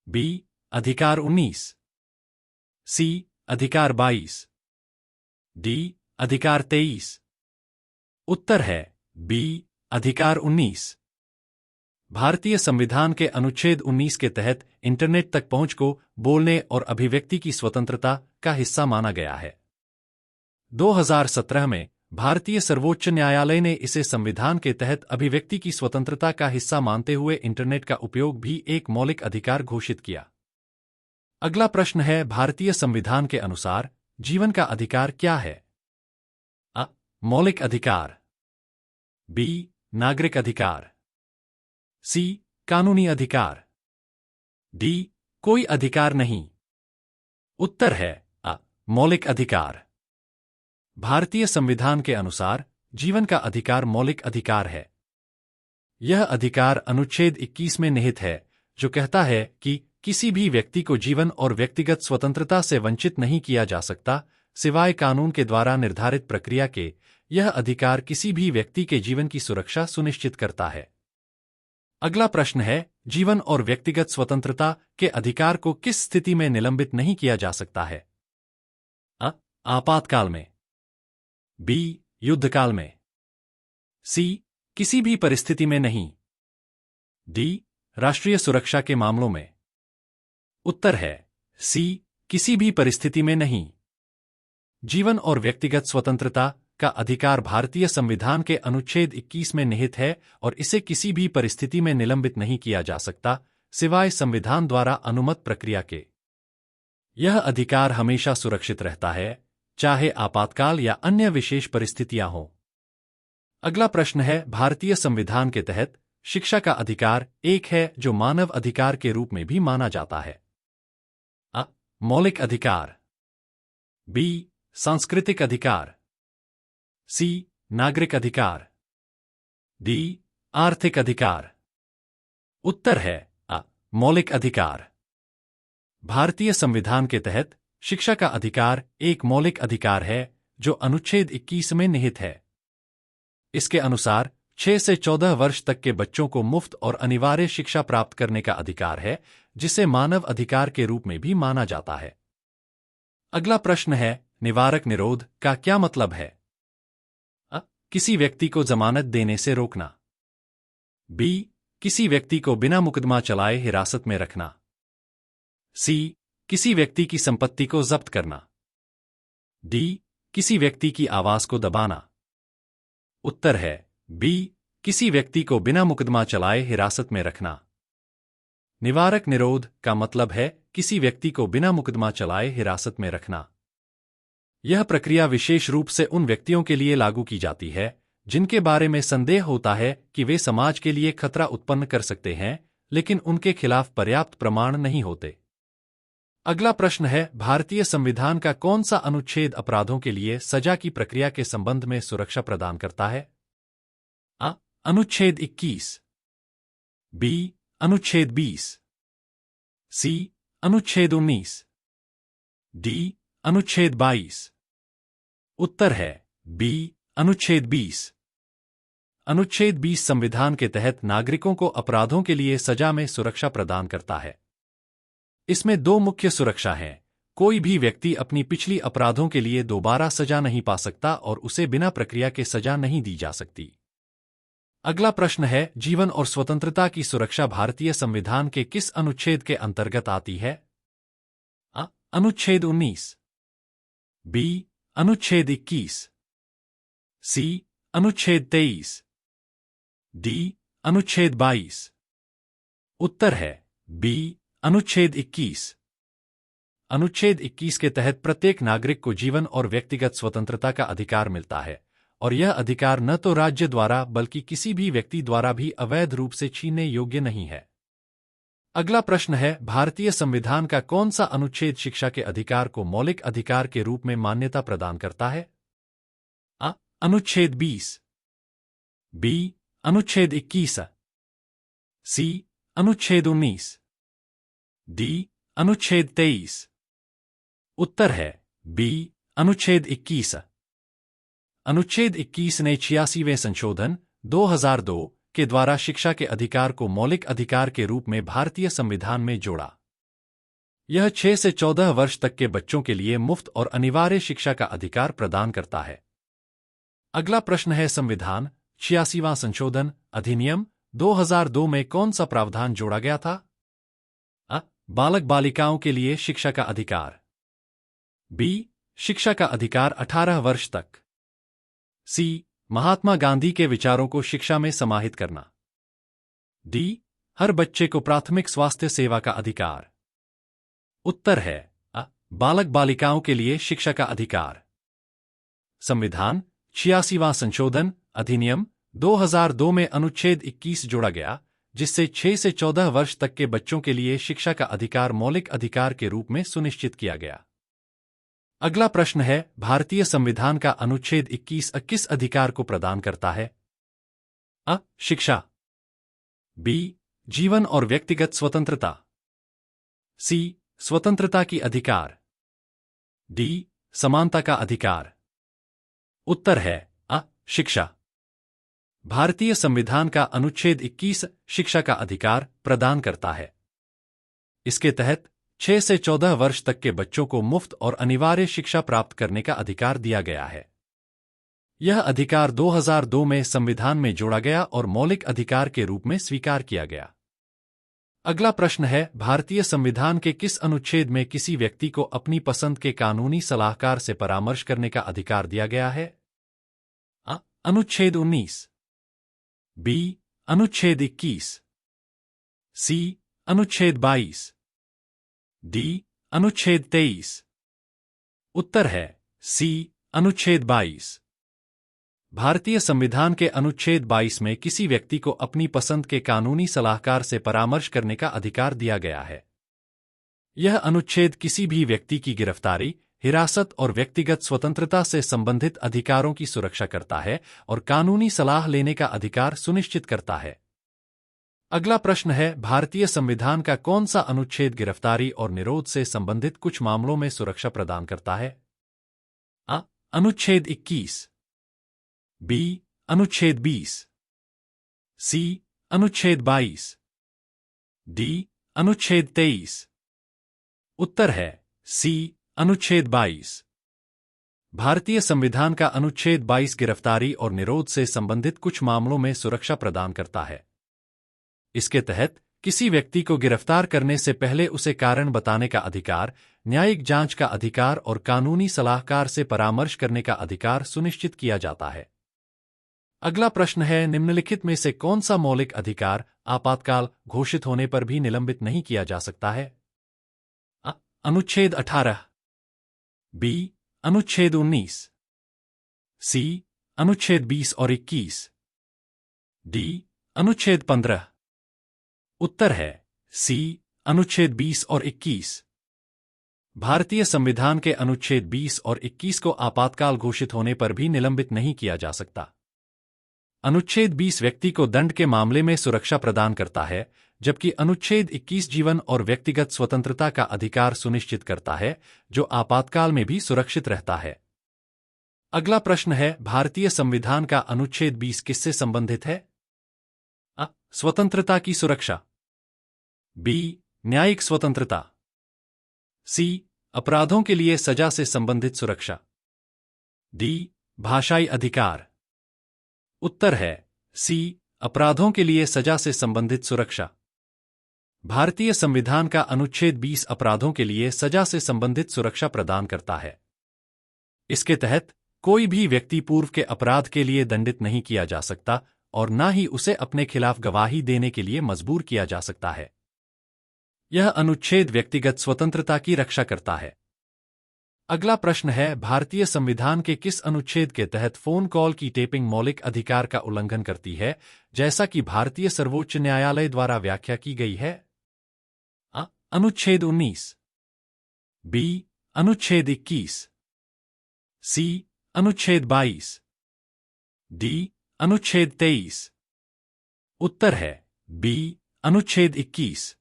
बी. अधिकार 19। सी. अधिकार 22। डी. अधिकार 23। उत्तर है बी. अधिकार 19। भारतीय संविधान के अनुच्छेद 19 के तहत इंटरनेट तक पहुंच को बोलने और अभिव्यक्ति की स्वतंत्रता का हिस्सा माना गया है। 2017 में भारतीय सर्वोच्च न्यायालय ने इसे संविधान के तहत अभिव्यक्ति की स्वतंत्रता का हिस्सा मानते हुए इंटरनेट का उपयोग भी एक मौलिक अधिकार घोषित किया। अगला प्रश्न है, भारतीय संविधान के अनुसार जीवन का अधिकार क्या है? अ. मौलिक अधिकार। बी. नागरिक अधिकार। सी. कानूनी अधिकार। डी. कोई अधिकार नहीं। उत्तर है अ. मौलिक अधिकार। भारतीय संविधान के अनुसार जीवन का अधिकार मौलिक अधिकार है। यह अधिकार अनुच्छेद 21 में निहित है, जो कहता है कि किसी भी व्यक्ति को जीवन और व्यक्तिगत स्वतंत्रता से वंचित नहीं किया जा सकता, सिवाय कानून के द्वारा निर्धारित प्रक्रिया के, यह अधिकार किसी भी व्यक्ति के जीवन की सुरक्षा सुनिश्चित करता है। अगला प्रश्न है, जीवन और व्यक्तिगत स्वतंत्रता के अधिकार को किस स्थिति में निलंबित नहीं किया जा सकता है? अ. आपातकाल में। बी. युद्धकाल में। सी. किसी भी परिस्थिति में नहीं। डी. राष्ट्रीय सुरक्षा के मामलों में। उत्तर है सी. किसी भी परिस्थिति में नहीं। जीवन और व्यक्तिगत स्वतंत्रता का अधिकार भारतीय संविधान के अनुच्छेद 21 में निहित है और इसे किसी भी परिस्थिति में निलंबित नहीं किया जा सकता, सिवाय संविधान द्वारा अनुमत प्रक्रिया के। यह अधिकार हमेशा सुरक्षित रहता है, चाहे आपातकाल या अन्य विशेष परिस्थितियां हों। अगला प्रश्न है, भारतीय संविधान के तहत शिक्षा का अधिकार एक है जो मानव अधिकार के रूप में भी माना जाता है। अ. मौलिक अधिकार। बी. सांस्कृतिक अधिकार। सी. नागरिक अधिकार। डी. आर्थिक अधिकार। उत्तर है अ. मौलिक अधिकार। भारतीय संविधान के तहत शिक्षा का अधिकार एक मौलिक अधिकार है जो अनुच्छेद 21 में निहित है। इसके अनुसार 6 से 14 वर्ष तक के बच्चों को मुफ्त और अनिवार्य शिक्षा प्राप्त करने का अधिकार है, जिसे मानव अधिकार के रूप में भी माना जाता है। अगला प्रश्न है, निवारक निरोध का क्या मतलब है? अ. किसी व्यक्ति को जमानत देने से रोकना। बी. किसी व्यक्ति को बिना मुकदमा चलाए हिरासत में रखना। सी. किसी व्यक्ति की संपत्ति को जब्त करना। डी. किसी व्यक्ति की आवाज को दबाना। उत्तर है बी. किसी व्यक्ति को बिना मुकदमा चलाए हिरासत में रखना। निवारक निरोध का मतलब है किसी व्यक्ति को बिना मुकदमा चलाए हिरासत में रखना। यह प्रक्रिया विशेष रूप से उन व्यक्तियों के लिए लागू की जाती है जिनके बारे में संदेह होता है कि वे समाज के लिए खतरा उत्पन्न कर सकते हैं, लेकिन उनके खिलाफ पर्याप्त प्रमाण नहीं होते। अगला प्रश्न है, भारतीय संविधान का कौन सा अनुच्छेद अपराधों के लिए सजा की प्रक्रिया के संबंध में सुरक्षा प्रदान करता है? अ. अनुच्छेद 21। बी. अनुच्छेद 20। सी. अनुच्छेद 19। डी. अनुच्छेद 22। उत्तर है बी. अनुच्छेद 20। अनुच्छेद 20 संविधान के तहत नागरिकों को अपराधों के लिए सजा में सुरक्षा प्रदान करता है। इसमें दो मुख्य सुरक्षा हैं। कोई भी व्यक्ति अपनी पिछली अपराधों के लिए दोबारा सजा नहीं पा सकता और उसे बिना प्रक्रिया के सजा नहीं दी जा सकती। अगला प्रश्न है, जीवन और स्वतंत्रता की सुरक्षा भारतीय संविधान के किस अनुच्छेद के अंतर्गत आती है? अ. अनुच्छेद 19। बी. अनुच्छेद 21। सी. अनुच्छेद 23। डी. अनुच्छेद 22। उत्तर है बी. अनुच्छेद 21। अनुच्छेद 21 के तहत प्रत्येक नागरिक को जीवन और व्यक्तिगत स्वतंत्रता का अधिकार मिलता है और यह अधिकार न तो राज्य द्वारा बल्कि किसी भी व्यक्ति द्वारा भी अवैध रूप से छीनने योग्य नहीं है। अगला प्रश्न है, भारतीय संविधान का कौन सा अनुच्छेद शिक्षा के अधिकार को मौलिक अधिकार के रूप में मान्यता प्रदान करता है? अ. अनुच्छेद 20। बी. अनुच्छेद 21। सी. अनुच्छेद 19। डी. अनुच्छेद 23। उत्तर है बी. अनुच्छेद 21। अनुच्छेद 21 ने 86वें संशोधन 2002 के द्वारा शिक्षा के अधिकार को मौलिक अधिकार के रूप में भारतीय संविधान में जोड़ा। यह 6 से 14 वर्ष तक के बच्चों के लिए मुफ्त और अनिवार्य शिक्षा का अधिकार प्रदान करता है। अगला प्रश्न है, संविधान 86वां संशोधन अधिनियम 2002 में कौन सा प्रावधान जोड़ा गया था? अ. बालक बालिकाओं के लिए शिक्षा का अधिकार। बी. शिक्षा का अधिकार 18 वर्ष तक। सी. महात्मा गांधी के विचारों को शिक्षा में समाहित करना। डी. हर बच्चे को प्राथमिक स्वास्थ्य सेवा का अधिकार। उत्तर है अ. बालक बालिकाओं के लिए शिक्षा का अधिकार। संविधान 86वां संशोधन अधिनियम 2002 में अनुच्छेद 21 जोड़ा गया, जिससे 6 से 14 वर्ष तक के बच्चों के लिए शिक्षा का अधिकार मौलिक अधिकार के रूप में सुनिश्चित किया गया। अगला प्रश्न है, भारतीय संविधान का अनुच्छेद 21 किस अधिकार को प्रदान करता है? अ. शिक्षा। बी. जीवन और व्यक्तिगत स्वतंत्रता। सी. स्वतंत्रता की अधिकार। डी. समानता का अधिकार। उत्तर है अ. शिक्षा। भारतीय संविधान का अनुच्छेद 21 शिक्षा का अधिकार प्रदान करता है। इसके तहत 6 से 14 वर्ष तक के बच्चों को मुफ्त और अनिवार्य शिक्षा प्राप्त करने का अधिकार दिया गया है। यह अधिकार 2002 में संविधान में जोड़ा गया और मौलिक अधिकार के रूप में स्वीकार किया गया। अगला प्रश्न है, भारतीय संविधान के किस अनुच्छेद में किसी व्यक्ति को अपनी पसंद के कानूनी सलाहकार से परामर्श करने का अधिकार दिया गया है? अ. अनुच्छेद 19। बी. अनुच्छेद 21। सी. अनुच्छेद 22। डी. अनुच्छेद 23। उत्तर है सी. अनुच्छेद 22। भारतीय संविधान के अनुच्छेद 22 में किसी व्यक्ति को अपनी पसंद के कानूनी सलाहकार से परामर्श करने का अधिकार दिया गया है। यह अनुच्छेद किसी भी व्यक्ति की गिरफ्तारी, हिरासत और व्यक्तिगत स्वतंत्रता से संबंधित अधिकारों की सुरक्षा करता है और कानूनी सलाह लेने का अधिकार सुनिश्चित करता है। अगला प्रश्न है, भारतीय संविधान का कौन सा अनुच्छेद गिरफ्तारी और निरोध से संबंधित कुछ मामलों में सुरक्षा प्रदान करता है? अ. अनुच्छेद 21। बी. अनुच्छेद 20। सी. अनुच्छेद 22। डी. अनुच्छेद 23। उत्तर है सी. अनुच्छेद 22। भारतीय संविधान का अनुच्छेद 22 गिरफ्तारी और निरोध से संबंधित कुछ मामलों में सुरक्षा प्रदान करता है। इसके तहत किसी व्यक्ति को गिरफ्तार करने से पहले उसे कारण बताने का अधिकार, न्यायिक जांच का अधिकार और कानूनी सलाहकार से परामर्श करने का अधिकार सुनिश्चित किया जाता है। अगला प्रश्न है, निम्नलिखित में से कौन सा मौलिक अधिकार आपातकाल घोषित होने पर भी निलंबित नहीं किया जा सकता है? अ. अनुच्छेद 18। बी. अनुच्छेद 19। सी. अनुच्छेद 20 और 21। डी. अनुच्छेद 15। उत्तर है सी. अनुच्छेद 20 और 21। भारतीय संविधान के अनुच्छेद 20 और 21 को आपातकाल घोषित होने पर भी निलंबित नहीं किया जा सकता। अनुच्छेद 20 व्यक्ति को दंड के मामले में सुरक्षा प्रदान करता है, जबकि अनुच्छेद 21 जीवन और व्यक्तिगत स्वतंत्रता का अधिकार सुनिश्चित करता है, जो आपातकाल में भी सुरक्षित रहता है। अगला प्रश्न है, भारतीय संविधान का अनुच्छेद 20 किससे संबंधित है? अ. स्वतंत्रता की सुरक्षा। बी. न्यायिक स्वतंत्रता। सी. अपराधों के लिए सजा से संबंधित सुरक्षा। डी. भाषाई अधिकार। उत्तर है सी. अपराधों के लिए सजा से संबंधित सुरक्षा। भारतीय संविधान का अनुच्छेद 20 अपराधों के लिए सजा से संबंधित सुरक्षा प्रदान करता है। इसके तहत कोई भी व्यक्ति पूर्व के अपराध के लिए दंडित नहीं किया जा सकता और न ही उसे अपने खिलाफ गवाही देने के लिए मजबूर किया जा सकता है। यह अनुच्छेद व्यक्तिगत स्वतंत्रता की रक्षा करता है। अगला प्रश्न है, भारतीय संविधान के किस अनुच्छेद के तहत फोन कॉल की टेपिंग मौलिक अधिकार का उल्लंघन करती है, जैसा कि भारतीय सर्वोच्च न्यायालय द्वारा व्याख्या की गई है? अ. अनुच्छेद 19। बी. अनुच्छेद 21। सी. अनुच्छेद 22। डी. अनुच्छेद 23। उत्तर है बी. अनुच्छेद 21।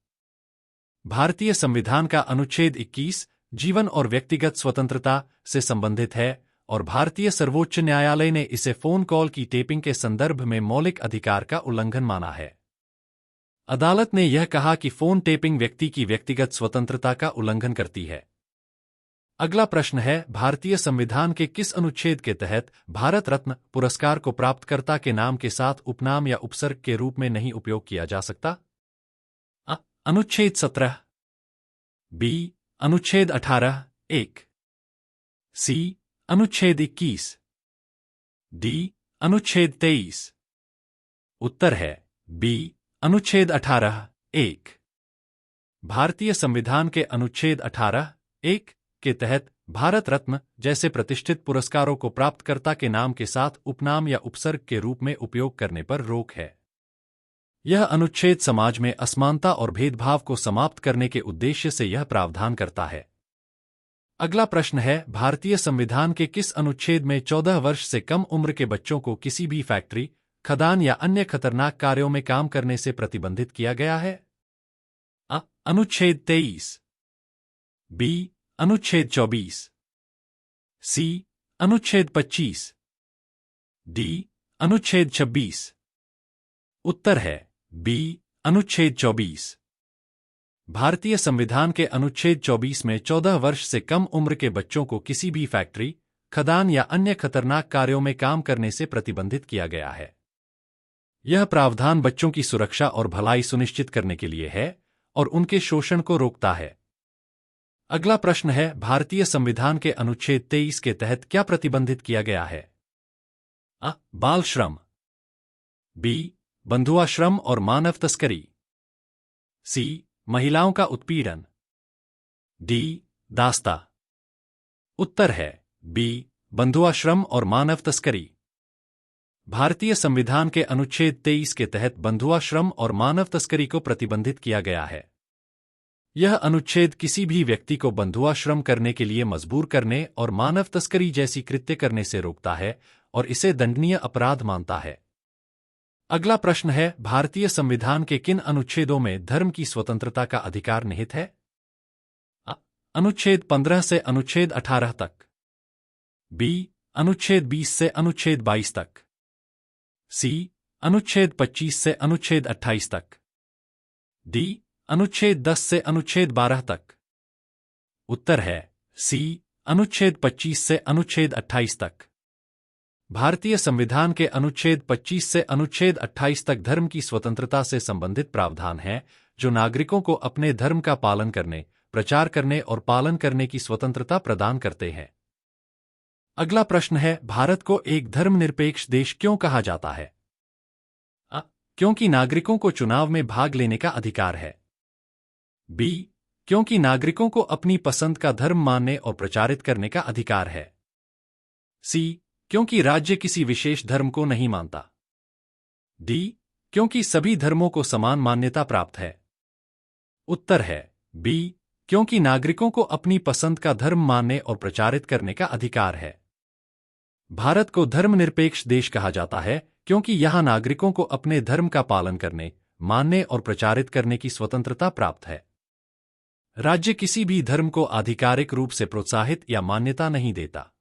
भारतीय संविधान का अनुच्छेद 21 जीवन और व्यक्तिगत स्वतंत्रता से संबंधित है और भारतीय सर्वोच्च न्यायालय ने इसे फोन कॉल की टेपिंग के संदर्भ में मौलिक अधिकार का उल्लंघन माना है। अदालत ने यह कहा कि फोन टेपिंग व्यक्ति की व्यक्तिगत स्वतंत्रता का उल्लंघन करती है। अगला प्रश्न है, भारतीय संविधान के किस अनुच्छेद के तहत भारत रत्न पुरस्कार को प्राप्तकर्ता के नाम के साथ उपनाम या उपसर्ग के रूप में नहीं उपयोग किया जा सकता? अ. अनुच्छेद 17। बी. अनुच्छेद 18 1। सी. अनुच्छेद 21। डी. अनुच्छेद 23। उत्तर है बी. अनुच्छेद 18 1। भारतीय संविधान के अनुच्छेद 18 1 के तहत भारत रत्न जैसे प्रतिष्ठित पुरस्कारों को प्राप्तकर्ता के नाम के साथ उपनाम या उपसर्ग के रूप में उपयोग करने पर रोक है। यह अनुच्छेद समाज में असमानता और भेदभाव को समाप्त करने के उद्देश्य से यह प्रावधान करता है। अगला प्रश्न है, भारतीय संविधान के किस अनुच्छेद में 14 वर्ष से कम उम्र के बच्चों को किसी भी फैक्ट्री, खदान या अन्य खतरनाक कार्यों में काम करने से प्रतिबंधित किया गया है? अ. अनुच्छेद 23। बी. अनुच्छेद 24। सी. अनुच्छेद 25। डी अनुच्छेद 26। उत्तर है बी अनुच्छेद 24। भारतीय संविधान के अनुच्छेद 24 में 14 वर्ष से कम उम्र के बच्चों को किसी भी फैक्ट्री, खदान या अन्य खतरनाक कार्यों में काम करने से प्रतिबंधित किया गया है। यह प्रावधान बच्चों की सुरक्षा और भलाई सुनिश्चित करने के लिए है और उनके शोषण को रोकता है। अगला प्रश्न है, भारतीय संविधान के अनुच्छेद 23 के तहत क्या प्रतिबंधित किया गया है? अ. बाल श्रम, बी. बंधुआश्रम और मानव तस्करी, सी. महिलाओं का उत्पीड़न, डी. दास्ता। उत्तर है बी. बंधुआश्रम और मानव तस्करी। भारतीय संविधान के अनुच्छेद 23 के तहत बंधुआश्रम और मानव तस्करी को प्रतिबंधित किया गया है। यह अनुच्छेद किसी भी व्यक्ति को बंधुआश्रम करने के लिए मजबूर करने और मानव तस्करी जैसी कृत्य करने से रोकता है और इसे दंडनीय अपराध मानता है। अगला प्रश्न है, भारतीय संविधान के किन अनुच्छेदों में धर्म की स्वतंत्रता का अधिकार निहित है? अनुच्छेद 15 से अनुच्छेद 18 तक, बी. अनुच्छेद 20 से अनुच्छेद 22 तक, सी. अनुच्छेद 25 से अनुच्छेद 28 तक, डी. अनुच्छेद 10 से अनुच्छेद 12 तक। उत्तर है सी. अनुच्छेद 25 से अनुच्छेद 28 तक। भारतीय संविधान के अनुच्छेद 25 से अनुच्छेद 28 तक धर्म की स्वतंत्रता से संबंधित प्रावधान है, जो नागरिकों को अपने धर्म का पालन करने, प्रचार करने और पालन करने की स्वतंत्रता प्रदान करते हैं। अगला प्रश्न है, भारत को एक धर्मनिरपेक्ष देश क्यों कहा जाता है? क्योंकि नागरिकों को चुनाव में भाग लेने का अधिकार है, बी. क्योंकि नागरिकों को अपनी पसंद का धर्म मानने और प्रचारित करने का अधिकार है, सी. क्योंकि राज्य किसी विशेष धर्म को नहीं मानता, डी. क्योंकि सभी धर्मों को समान मान्यता प्राप्त है। उत्तर है बी. क्योंकि नागरिकों को अपनी पसंद का धर्म मानने और प्रचारित करने का अधिकार है। भारत को धर्मनिरपेक्ष देश कहा जाता है क्योंकि यहां नागरिकों को अपने धर्म का पालन करने, मानने और प्रचारित करने की स्वतंत्रता प्राप्त है। राज्य किसी भी धर्म को आधिकारिक रूप से प्रोत्साहित या मान्यता नहीं देता।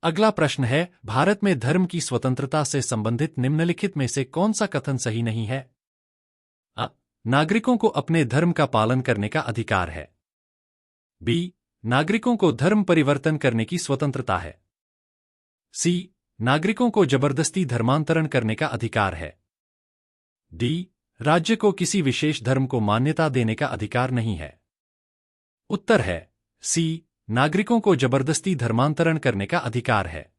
अगला प्रश्न है, भारत में धर्म की स्वतंत्रता से संबंधित निम्नलिखित में से कौन सा कथन सही नहीं है? नागरिकों को अपने धर्म का पालन करने का अधिकार है, बी. नागरिकों को धर्म परिवर्तन करने की स्वतंत्रता है, सी. नागरिकों को जबरदस्ती धर्मांतरण करने का अधिकार है, डी. राज्य को किसी विशेष धर्म को मान्यता देने का अधिकार नहीं है। उत्तर है सी. नागरिकों को जबरदस्ती धर्मांतरण करने का अधिकार है।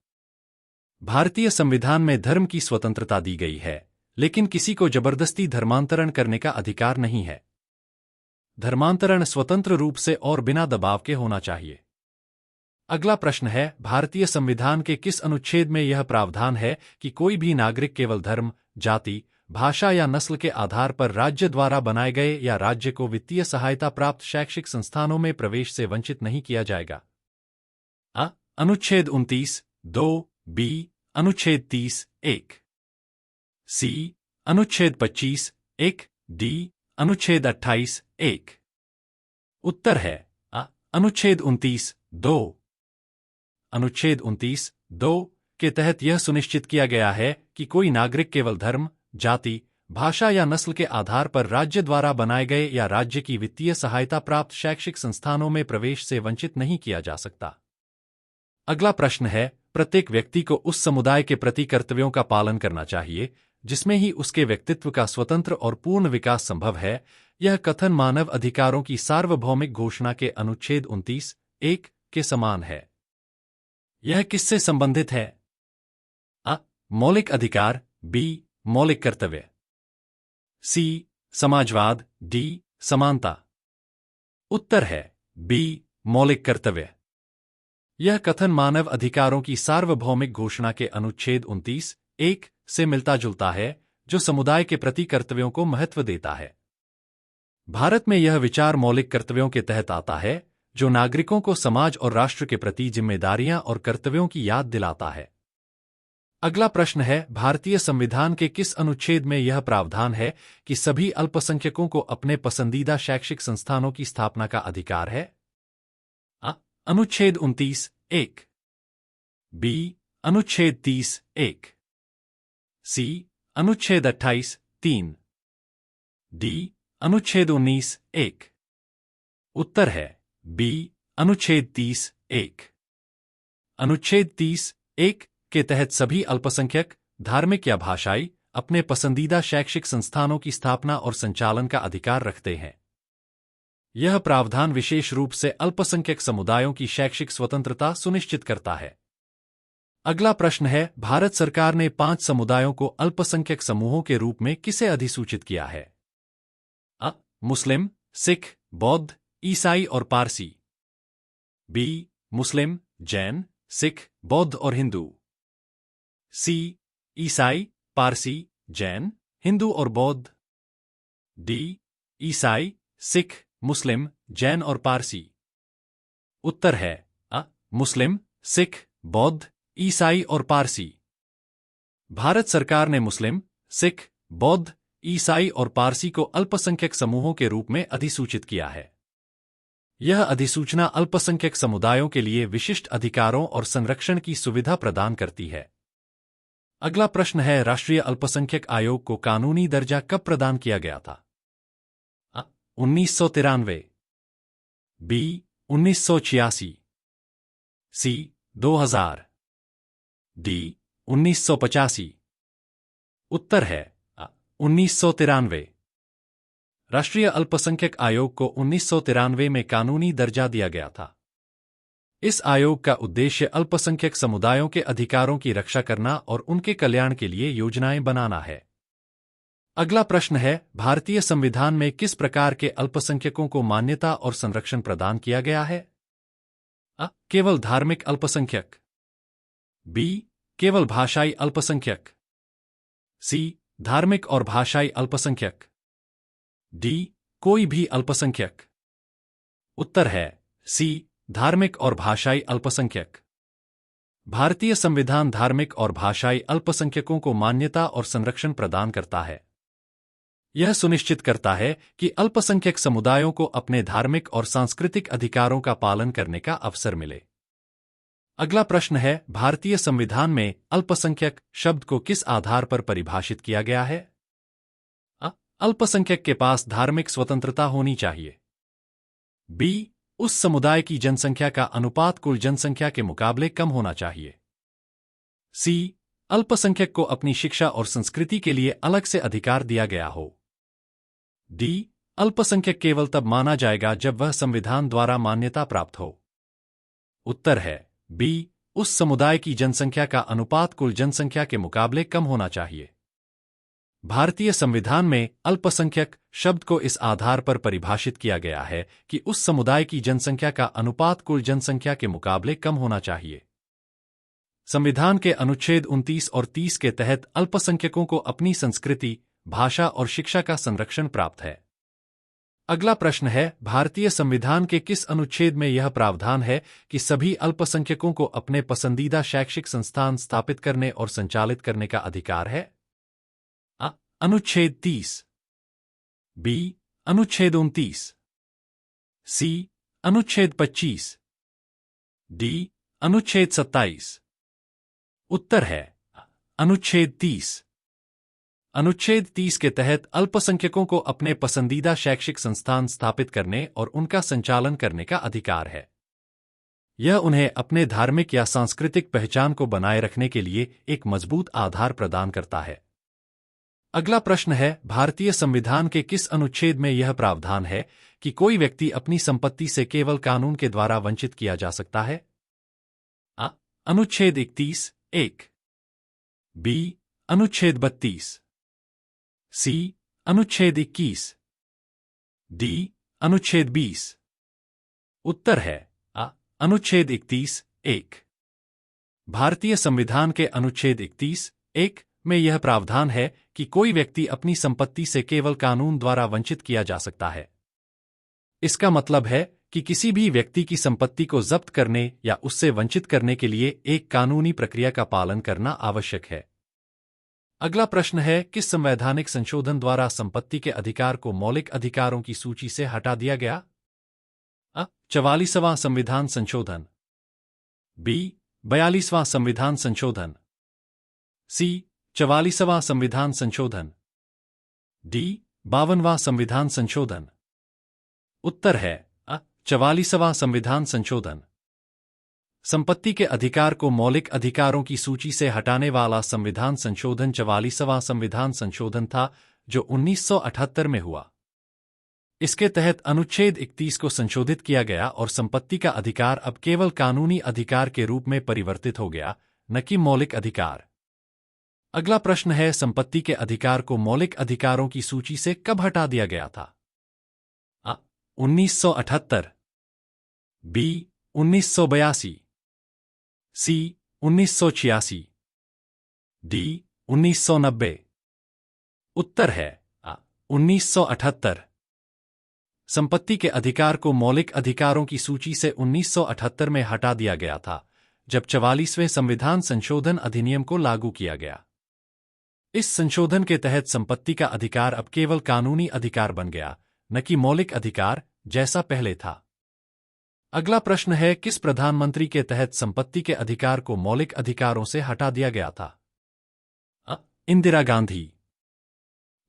भारतीय संविधान में धर्म की स्वतंत्रता दी गई है, लेकिन किसी को जबरदस्ती धर्मांतरण करने का अधिकार नहीं है। धर्मांतरण स्वतंत्र रूप से और बिना दबाव के होना चाहिए। अगला प्रश्न है, भारतीय संविधान के किस अनुच्छेद में यह प्रावधान है कि कोई भी नागरिक केवल धर्म, जाति, भाषा या नस्ल के आधार पर राज्य द्वारा बनाए गए या राज्य को वित्तीय सहायता प्राप्त शैक्षिक संस्थानों में प्रवेश से वंचित नहीं किया जाएगा? अनुच्छेद 29 2, बी. अनुच्छेद 30 1, सी. अनुच्छेद 25 1, डी. अनुच्छेद 28 1। उत्तर है अनुच्छेद 29 2। अनुच्छेद 29 2 के तहत यह सुनिश्चित किया गया है कि कोई नागरिक केवल धर्म, जाति, भाषा या नस्ल के आधार पर राज्य द्वारा बनाए गए या राज्य की वित्तीय सहायता प्राप्त शैक्षिक संस्थानों में प्रवेश से वंचित नहीं किया जा सकता। अगला प्रश्न है, प्रत्येक व्यक्ति को उस समुदाय के प्रति कर्तव्यों का पालन करना चाहिए जिसमें ही उसके व्यक्तित्व का स्वतंत्र और पूर्ण विकास संभव है। यह कथन मानव अधिकारों की सार्वभौमिक घोषणा के अनुच्छेद 29 1 के समान है। यह किससे संबंधित है? मौलिक अधिकार, बी. मौलिक कर्तव्य, सी. समाजवाद, डी. समानता। उत्तर है बी. मौलिक कर्तव्य। यह कथन मानव अधिकारों की सार्वभौमिक घोषणा के अनुच्छेद 29 1 से मिलता जुलता है, जो समुदाय के प्रति कर्तव्यों को महत्व देता है। भारत में यह विचार मौलिक कर्तव्यों के तहत आता है, जो नागरिकों को समाज और राष्ट्र के प्रति जिम्मेदारियां और कर्तव्यों की याद दिलाता है। अगला प्रश्न है, भारतीय संविधान के किस अनुच्छेद में यह प्रावधान है कि सभी अल्पसंख्यकों को अपने पसंदीदा शैक्षिक संस्थानों की स्थापना का अधिकार है? अनुच्छेद 29 1, बी. अनुच्छेद 30(1)। सी अनुच्छेद 28(3)। डी अनुच्छेद 19(1)। उत्तर है बी अनुच्छेद 30(1). अनुच्छेद 30(1) के तहत सभी अल्पसंख्यक धार्मिक या भाषाई अपने पसंदीदा शैक्षिक संस्थानों की स्थापना और संचालन का अधिकार रखते हैं। यह प्रावधान विशेष रूप से अल्पसंख्यक समुदायों की शैक्षिक स्वतंत्रता सुनिश्चित करता है। अगला प्रश्न है, भारत सरकार ने 5 समुदायों को अल्पसंख्यक समूहों के रूप में किसे अधिसूचित किया है? अ. मुस्लिम, सिख, बौद्ध, ईसाई और पारसी। बी. मुस्लिम, जैन, सिख, बौद्ध और हिंदू। सी. ईसाई, पारसी, जैन, हिंदू और बौद्ध। डी. ईसाई, सिख, मुस्लिम, जैन और पारसी। उत्तर है अ. मुस्लिम, सिख, बौद्ध, ईसाई और पारसी। भारत सरकार ने मुस्लिम, सिख, बौद्ध, ईसाई और पारसी को अल्पसंख्यक समूहों के रूप में अधिसूचित किया है। यह अधिसूचना अल्पसंख्यक समुदायों के लिए विशिष्ट अधिकारों और संरक्षण की सुविधा प्रदान करती है। अगला प्रश्न है, राष्ट्रीय अल्पसंख्यक आयोग को कानूनी दर्जा कब प्रदान किया गया था? अ. 1993। बी. 1986। सी. 2000। डी. 1985। उत्तर है अ. 1993। राष्ट्रीय अल्पसंख्यक आयोग को 1993 में कानूनी दर्जा दिया गया था। इस आयोग का उद्देश्य अल्पसंख्यक समुदायों के अधिकारों की रक्षा करना और उनके कल्याण के लिए योजनाएं बनाना है। अगला प्रश्न है, भारतीय संविधान में किस प्रकार के अल्पसंख्यकों को मान्यता और संरक्षण प्रदान किया गया है? अ. केवल धार्मिक अल्पसंख्यक। बी. केवल भाषाई अल्पसंख्यक। सी. धार्मिक और भाषाई अल्पसंख्यक। डी. कोई भी अल्पसंख्यक। उत्तर है सी. धार्मिक और भाषाई अल्पसंख्यक। भारतीय संविधान धार्मिक और भाषाई अल्पसंख्यकों को मान्यता और संरक्षण प्रदान करता है। यह सुनिश्चित करता है कि अल्पसंख्यक समुदायों को अपने धार्मिक और सांस्कृतिक अधिकारों का पालन करने का अवसर मिले। अगला प्रश्न है, भारतीय संविधान में अल्पसंख्यक शब्द को किस आधार पर परिभाषित किया गया है? अ. अल्पसंख्यक के पास धार्मिक स्वतंत्रता होनी चाहिए। बी. उस समुदाय की जनसंख्या का अनुपात कुल जनसंख्या के मुकाबले कम होना चाहिए। सी. अल्पसंख्यक को अपनी शिक्षा और संस्कृति के लिए अलग से अधिकार दिया गया हो। डी. अल्पसंख्यक केवल तब माना जाएगा जब वह संविधान द्वारा मान्यता प्राप्त हो। उत्तर है बी. उस समुदाय की जनसंख्या का अनुपात कुल जनसंख्या के मुकाबले कम होना चाहिए। भारतीय संविधान में अल्पसंख्यक शब्द को इस आधार पर परिभाषित किया गया है कि उस समुदाय की जनसंख्या का अनुपात कुल जनसंख्या के मुकाबले कम होना चाहिए। संविधान के अनुच्छेद 29 और 30 के तहत अल्पसंख्यकों को अपनी संस्कृति, भाषा और शिक्षा का संरक्षण प्राप्त है। अगला प्रश्न है, भारतीय संविधान के किस अनुच्छेद में यह प्रावधान है कि सभी अल्पसंख्यकों को अपने पसंदीदा शैक्षिक संस्थान स्थापित करने और संचालित करने का अधिकार है? अ. अनुच्छेद 30। बी. अनुच्छेद 29। सी. अनुच्छेद 25। डी. अनुच्छेद 27। उत्तर है अनुच्छेद 30। अनुच्छेद 30 के तहत अल्पसंख्यकों को अपने पसंदीदा शैक्षिक संस्थान स्थापित करने और उनका संचालन करने का अधिकार है। यह उन्हें अपने धार्मिक या सांस्कृतिक पहचान को बनाए रखने के लिए एक मजबूत आधार प्रदान करता है। अगला प्रश्न है, भारतीय संविधान के किस अनुच्छेद में यह प्रावधान है कि कोई व्यक्ति अपनी संपत्ति से केवल कानून के द्वारा वंचित किया जा सकता है? अ. अनुच्छेद 31(1). बी. अनुच्छेद 32। सी. अनुच्छेद 21। डी. अनुच्छेद 20। उत्तर है अ. अनुच्छेद 31(1). भारतीय संविधान के अनुच्छेद 31(1) में यह प्रावधान है कि कोई व्यक्ति अपनी संपत्ति से केवल कानून द्वारा वंचित किया जा सकता है। इसका मतलब है कि किसी भी व्यक्ति की संपत्ति को जब्त करने या उससे वंचित करने के लिए एक कानूनी प्रक्रिया का पालन करना आवश्यक है। अगला प्रश्न है, किस संवैधानिक संशोधन द्वारा संपत्ति के अधिकार को मौलिक अधिकारों की सूची से हटा दिया गया? अ. 44वां संविधान संशोधन। बी. 42वां संविधान संशोधन, सी 44वां संविधान संशोधन, डी 52वां संविधान संशोधन। उत्तर है अ 44वां संविधान संशोधन। संपत्ति के अधिकार को मौलिक अधिकारों की सूची से हटाने वाला संविधान संशोधन 44वां संविधान संशोधन था, जो 1978 में हुआ। इसके तहत अनुच्छेद 31 को संशोधित किया गया और संपत्ति का अधिकार अब केवल कानूनी अधिकार के रूप में परिवर्तित हो गया, न कि मौलिक अधिकार। अगला प्रश्न है, संपत्ति के अधिकार को मौलिक अधिकारों की सूची से कब हटा दिया गया था? अ 1978, बी 1982, सी 1986, डी 1990। उत्तर है अ 1978। संपत्ति के अधिकार को मौलिक अधिकारों की सूची से 1978 में हटा दिया गया था, जब 44वें संविधान संशोधन अधिनियम को लागू किया गया। इस संशोधन के तहत संपत्ति का अधिकार अब केवल कानूनी अधिकार बन गया, न कि मौलिक अधिकार जैसा पहले था। अगला प्रश्न है, किस प्रधानमंत्री के तहत संपत्ति के अधिकार को मौलिक अधिकारों से हटा दिया गया था? अ इंदिरा गांधी,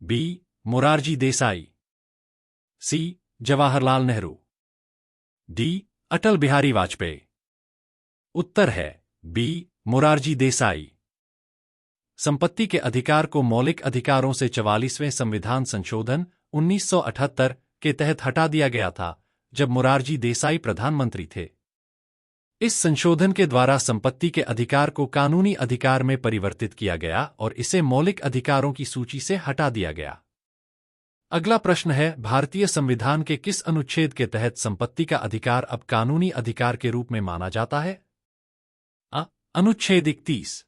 बी मोरारजी देसाई, सी जवाहरलाल नेहरू, डी अटल बिहारी वाजपेयी। उत्तर है बी मोरारजी देसाई। संपत्ति के अधिकार को मौलिक अधिकारों से 44वें संविधान संशोधन 1978 के तहत हटा दिया गया था, जब मोरारजी देसाई प्रधानमंत्री थे। इस संशोधन के द्वारा संपत्ति के अधिकार को कानूनी अधिकार में परिवर्तित किया गया और इसे मौलिक अधिकारों की सूची से हटा दिया गया। अगला प्रश्न है, भारतीय संविधान के किस अनुच्छेद के तहत संपत्ति का अधिकार अब कानूनी अधिकार के रूप में माना जाता है? अ अनुच्छेद 31,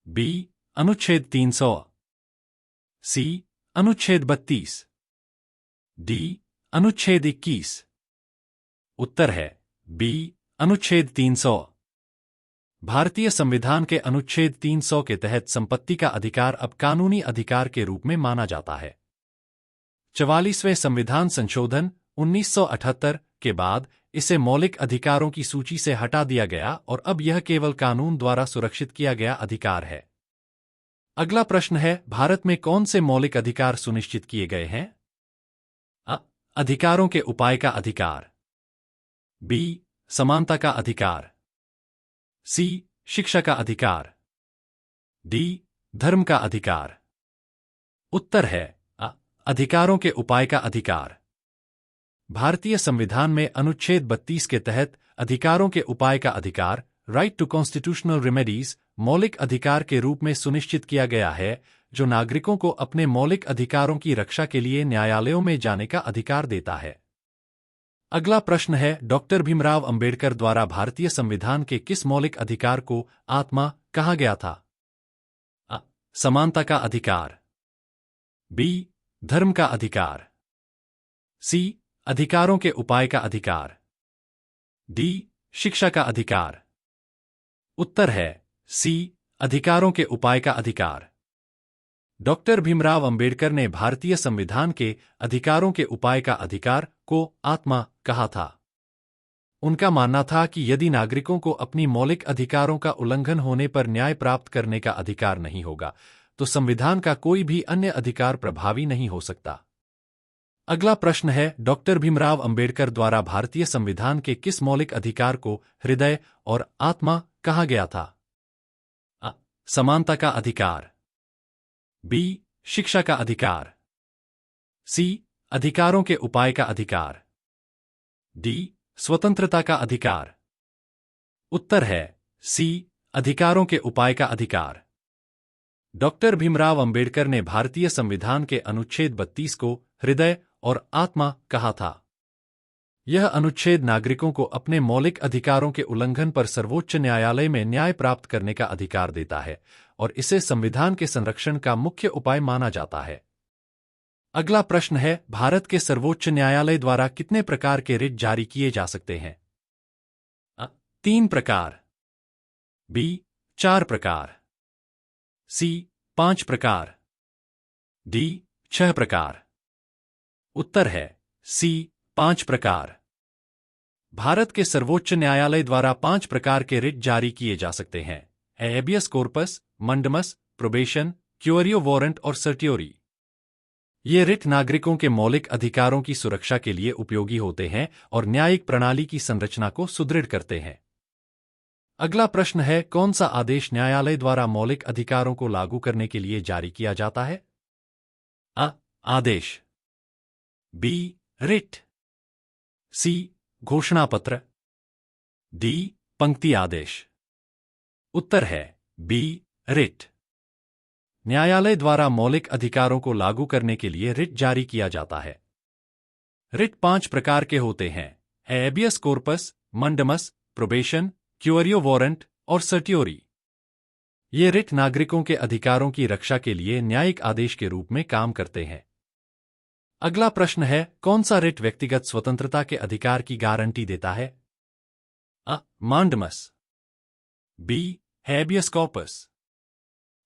बी अनुच्छेद 300, सी अनुच्छेद 32, डी अनुच्छेद 21। उत्तर है बी अनुच्छेद 300। भारतीय संविधान के अनुच्छेद 300 के तहत संपत्ति का अधिकार अब कानूनी अधिकार के रूप में माना जाता है। 44वें संविधान संशोधन 1978 के बाद इसे मौलिक अधिकारों की सूची से हटा दिया गया और अब यह केवल कानून द्वारा सुरक्षित किया गया अधिकार है। अगला प्रश्न है, भारत में कौन से मौलिक अधिकार सुनिश्चित किए गए हैं? अ अधिकारों के उपाय का अधिकार, बी समानता का अधिकार, सी शिक्षा का अधिकार, डी धर्म का अधिकार। उत्तर है अ अधिकारों के उपाय का अधिकार। भारतीय संविधान में अनुच्छेद 32 के तहत अधिकारों के उपाय का अधिकार, राइट टू कॉन्स्टिट्यूशनल रेमेडीज, मौलिक अधिकार के रूप में सुनिश्चित किया गया है, जो नागरिकों को अपने मौलिक अधिकारों की रक्षा के लिए न्यायालयों में जाने का अधिकार देता है। अगला प्रश्न है, डॉक्टर भीमराव अंबेडकर द्वारा भारतीय संविधान के किस मौलिक अधिकार को आत्मा कहा गया था? अ समानता का अधिकार, बी धर्म का अधिकार, सी अधिकारों के उपाय का अधिकार, डी शिक्षा का अधिकार। उत्तर है सी अधिकारों के उपाय का अधिकार। डॉक्टर भीमराव अंबेडकर ने भारतीय संविधान के अधिकारों के उपाय का अधिकार को आत्मा कहा था। उनका मानना था कि यदि नागरिकों को अपनी मौलिक अधिकारों का उल्लंघन होने पर न्याय प्राप्त करने का अधिकार नहीं होगा, तो संविधान का कोई भी अन्य अधिकार प्रभावी नहीं हो सकता। अगला प्रश्न है, डॉक्टर भीमराव अंबेडकर द्वारा भारतीय संविधान के किस मौलिक अधिकार को हृदय और आत्मा कहा गया था? अ समानता का अधिकार, बी शिक्षा का अधिकार, सी अधिकारों के उपाय का अधिकार, डी स्वतंत्रता का अधिकार। उत्तर है सी अधिकारों के उपाय का अधिकार। डॉक्टर भीमराव अंबेडकर ने भारतीय संविधान के अनुच्छेद 32 को हृदय और आत्मा कहा था। यह अनुच्छेद नागरिकों को अपने मौलिक अधिकारों के उल्लंघन पर सर्वोच्च न्यायालय में न्याय प्राप्त करने का अधिकार देता है और इसे संविधान के संरक्षण का मुख्य उपाय माना जाता है। अगला प्रश्न है, भारत के सर्वोच्च न्यायालय द्वारा कितने प्रकार के रिट जारी किए जा सकते हैं? 3 प्रकार, बी 4 प्रकार, सी 5 प्रकार, डी 6 प्रकार। उत्तर है सी 5 प्रकार। भारत के सर्वोच्च न्यायालय द्वारा 5 प्रकार के रिट जारी किए जा सकते हैं: habeas corpus, mandamus, probation, quo warranto और सर्टियोरी। ये रिट नागरिकों के मौलिक अधिकारों की सुरक्षा के लिए उपयोगी होते हैं और न्यायिक प्रणाली की संरचना को सुदृढ़ करते हैं। अगला प्रश्न है, कौन सा आदेश न्यायालय द्वारा मौलिक अधिकारों को लागू करने के लिए जारी किया जाता है? अ. आदेश। बी. रिट। सी. घोषणा पत्र। डी. पंक्ति आदेश। उत्तर है बी. रिट। न्यायालय द्वारा मौलिक अधिकारों को लागू करने के लिए रिट जारी किया जाता है। रिट 5 प्रकार के होते हैं: habeas corpus, mandamus, probation, quo warranto और सर्टियोरी। ये रिट नागरिकों के अधिकारों की रक्षा के लिए न्यायिक आदेश के रूप में काम करते हैं। अगला प्रश्न है, कौन सा रिट व्यक्तिगत स्वतंत्रता के अधिकार की गारंटी देता है? अ. Mandamus. B. Habeas corpus.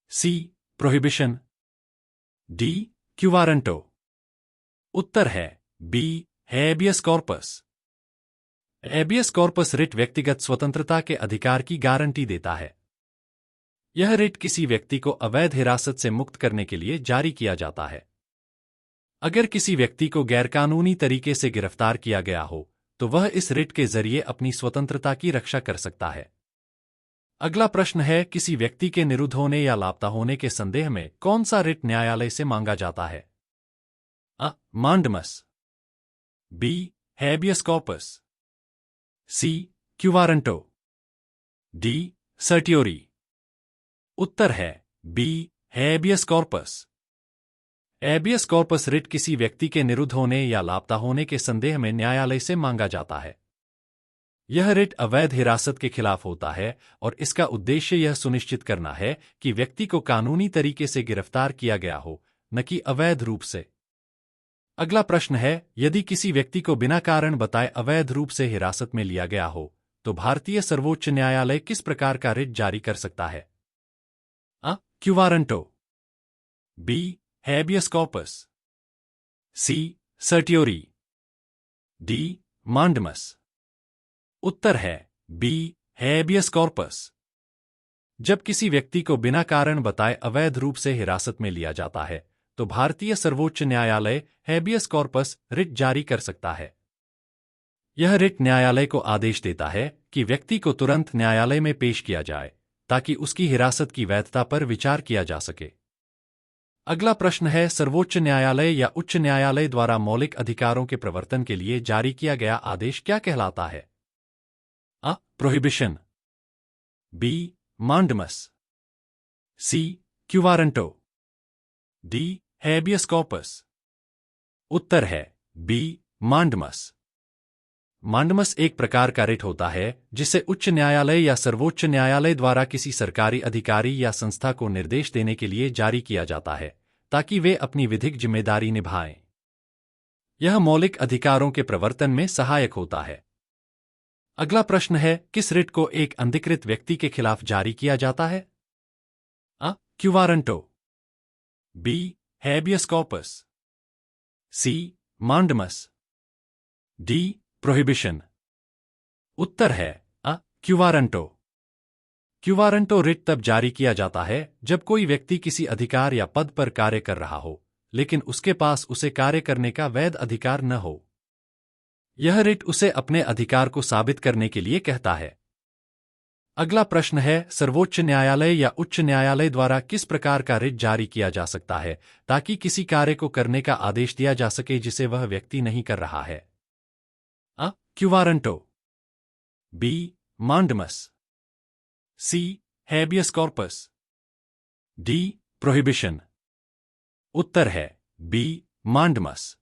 C. Prohibition. D. Quo warranto. उत्तर है B. Habeas corpus. Habeas corpus writ व्यक्तिगत स्वतंत्रता के अधिकार की गारंटी देता है। यह रिट किसी व्यक्ति को अवैध हिरासत से मुक्त करने के लिए जारी किया जाता है। अगर किसी व्यक्ति को गैरकानूनी तरीके से गिरफ्तार किया गया हो, तो वह इस रिट के जरिए अपनी स्वतंत्रता की रक्षा कर सकता है। अगला प्रश्न है, किसी व्यक्ति के निरुद्ध होने या लापता होने के संदेह में कौन सा रिट न्यायालय से मांगा जाता है? अ. Mandamus. B. Habeas corpus. C. Quo warranto. D. Certiorari. उत्तर है B. Habeas corpus. Habeas corpus writ किसी व्यक्ति के निरुद्ध होने या लापता होने के संदेह में न्यायालय से मांगा जाता है। यह रिट अवैध हिरासत के खिलाफ होता है और इसका उद्देश्य यह सुनिश्चित करना है कि व्यक्ति को कानूनी तरीके से गिरफ्तार किया गया हो, न कि अवैध रूप से। अगला प्रश्न है, यदि किसी व्यक्ति को बिना कारण बताए अवैध रूप से हिरासत में लिया गया हो, तो भारतीय सर्वोच्च न्यायालय किस प्रकार का रिट जारी कर सकता है? अ. Quo warranto. B. Habeas corpus. C. Certiorari. D. Mandamus. उत्तर है बी. Habeas corpus. जब किसी व्यक्ति को बिना कारण बताए अवैध रूप से हिरासत में लिया जाता है, तो भारतीय सर्वोच्च न्यायालय हेबियस कॉर्पस रिट जारी कर सकता है। यह रिट न्यायालय को आदेश देता है कि व्यक्ति को तुरंत न्यायालय में पेश किया जाए, ताकि उसकी हिरासत की वैधता पर विचार किया जा सके। अगला प्रश्न है, सर्वोच्च न्यायालय या उच्च न्यायालय द्वारा मौलिक अधिकारों के प्रवर्तन के लिए जारी किया गया आदेश क्या कहलाता है? अ. Prohibition. B. Mandamus. C. Quo warranto. D. Habeas corpus. उत्तर है बी. मांडमस। मांडमस एक प्रकार का रिट होता है जिसे उच्च न्यायालय या सर्वोच्च न्यायालय द्वारा किसी सरकारी अधिकारी या संस्था को निर्देश देने के लिए जारी किया जाता है, ताकि वे अपनी विधिक जिम्मेदारी निभाएं। यह मौलिक अधिकारों के प्रवर्तन में सहायक होता है। अगला प्रश्न है, किस रिट को एक अनधिकृत व्यक्ति के खिलाफ जारी किया जाता है? अ. Quo warranto. B. Habeas corpus. C. Mandamus. D. Prohibition. उत्तर है अ. क्यूवारंटो। क्यूवारंटो रिट तब जारी किया जाता है जब कोई व्यक्ति किसी अधिकार या पद पर कार्य कर रहा हो, लेकिन उसके पास उसे कार्य करने का वैध अधिकार न हो। यह रिट उसे अपने अधिकार को साबित करने के लिए कहता है। अगला प्रश्न है, सर्वोच्च न्यायालय या उच्च न्यायालय द्वारा किस प्रकार का रिट जारी किया जा सकता है ताकि किसी कार्य को करने का आदेश दिया जा सके जिसे वह व्यक्ति नहीं कर रहा है? अ. Quo warranto. B. Mandamus. C. Habeas corpus. D. Prohibition. उत्तर है बी. मांडमस।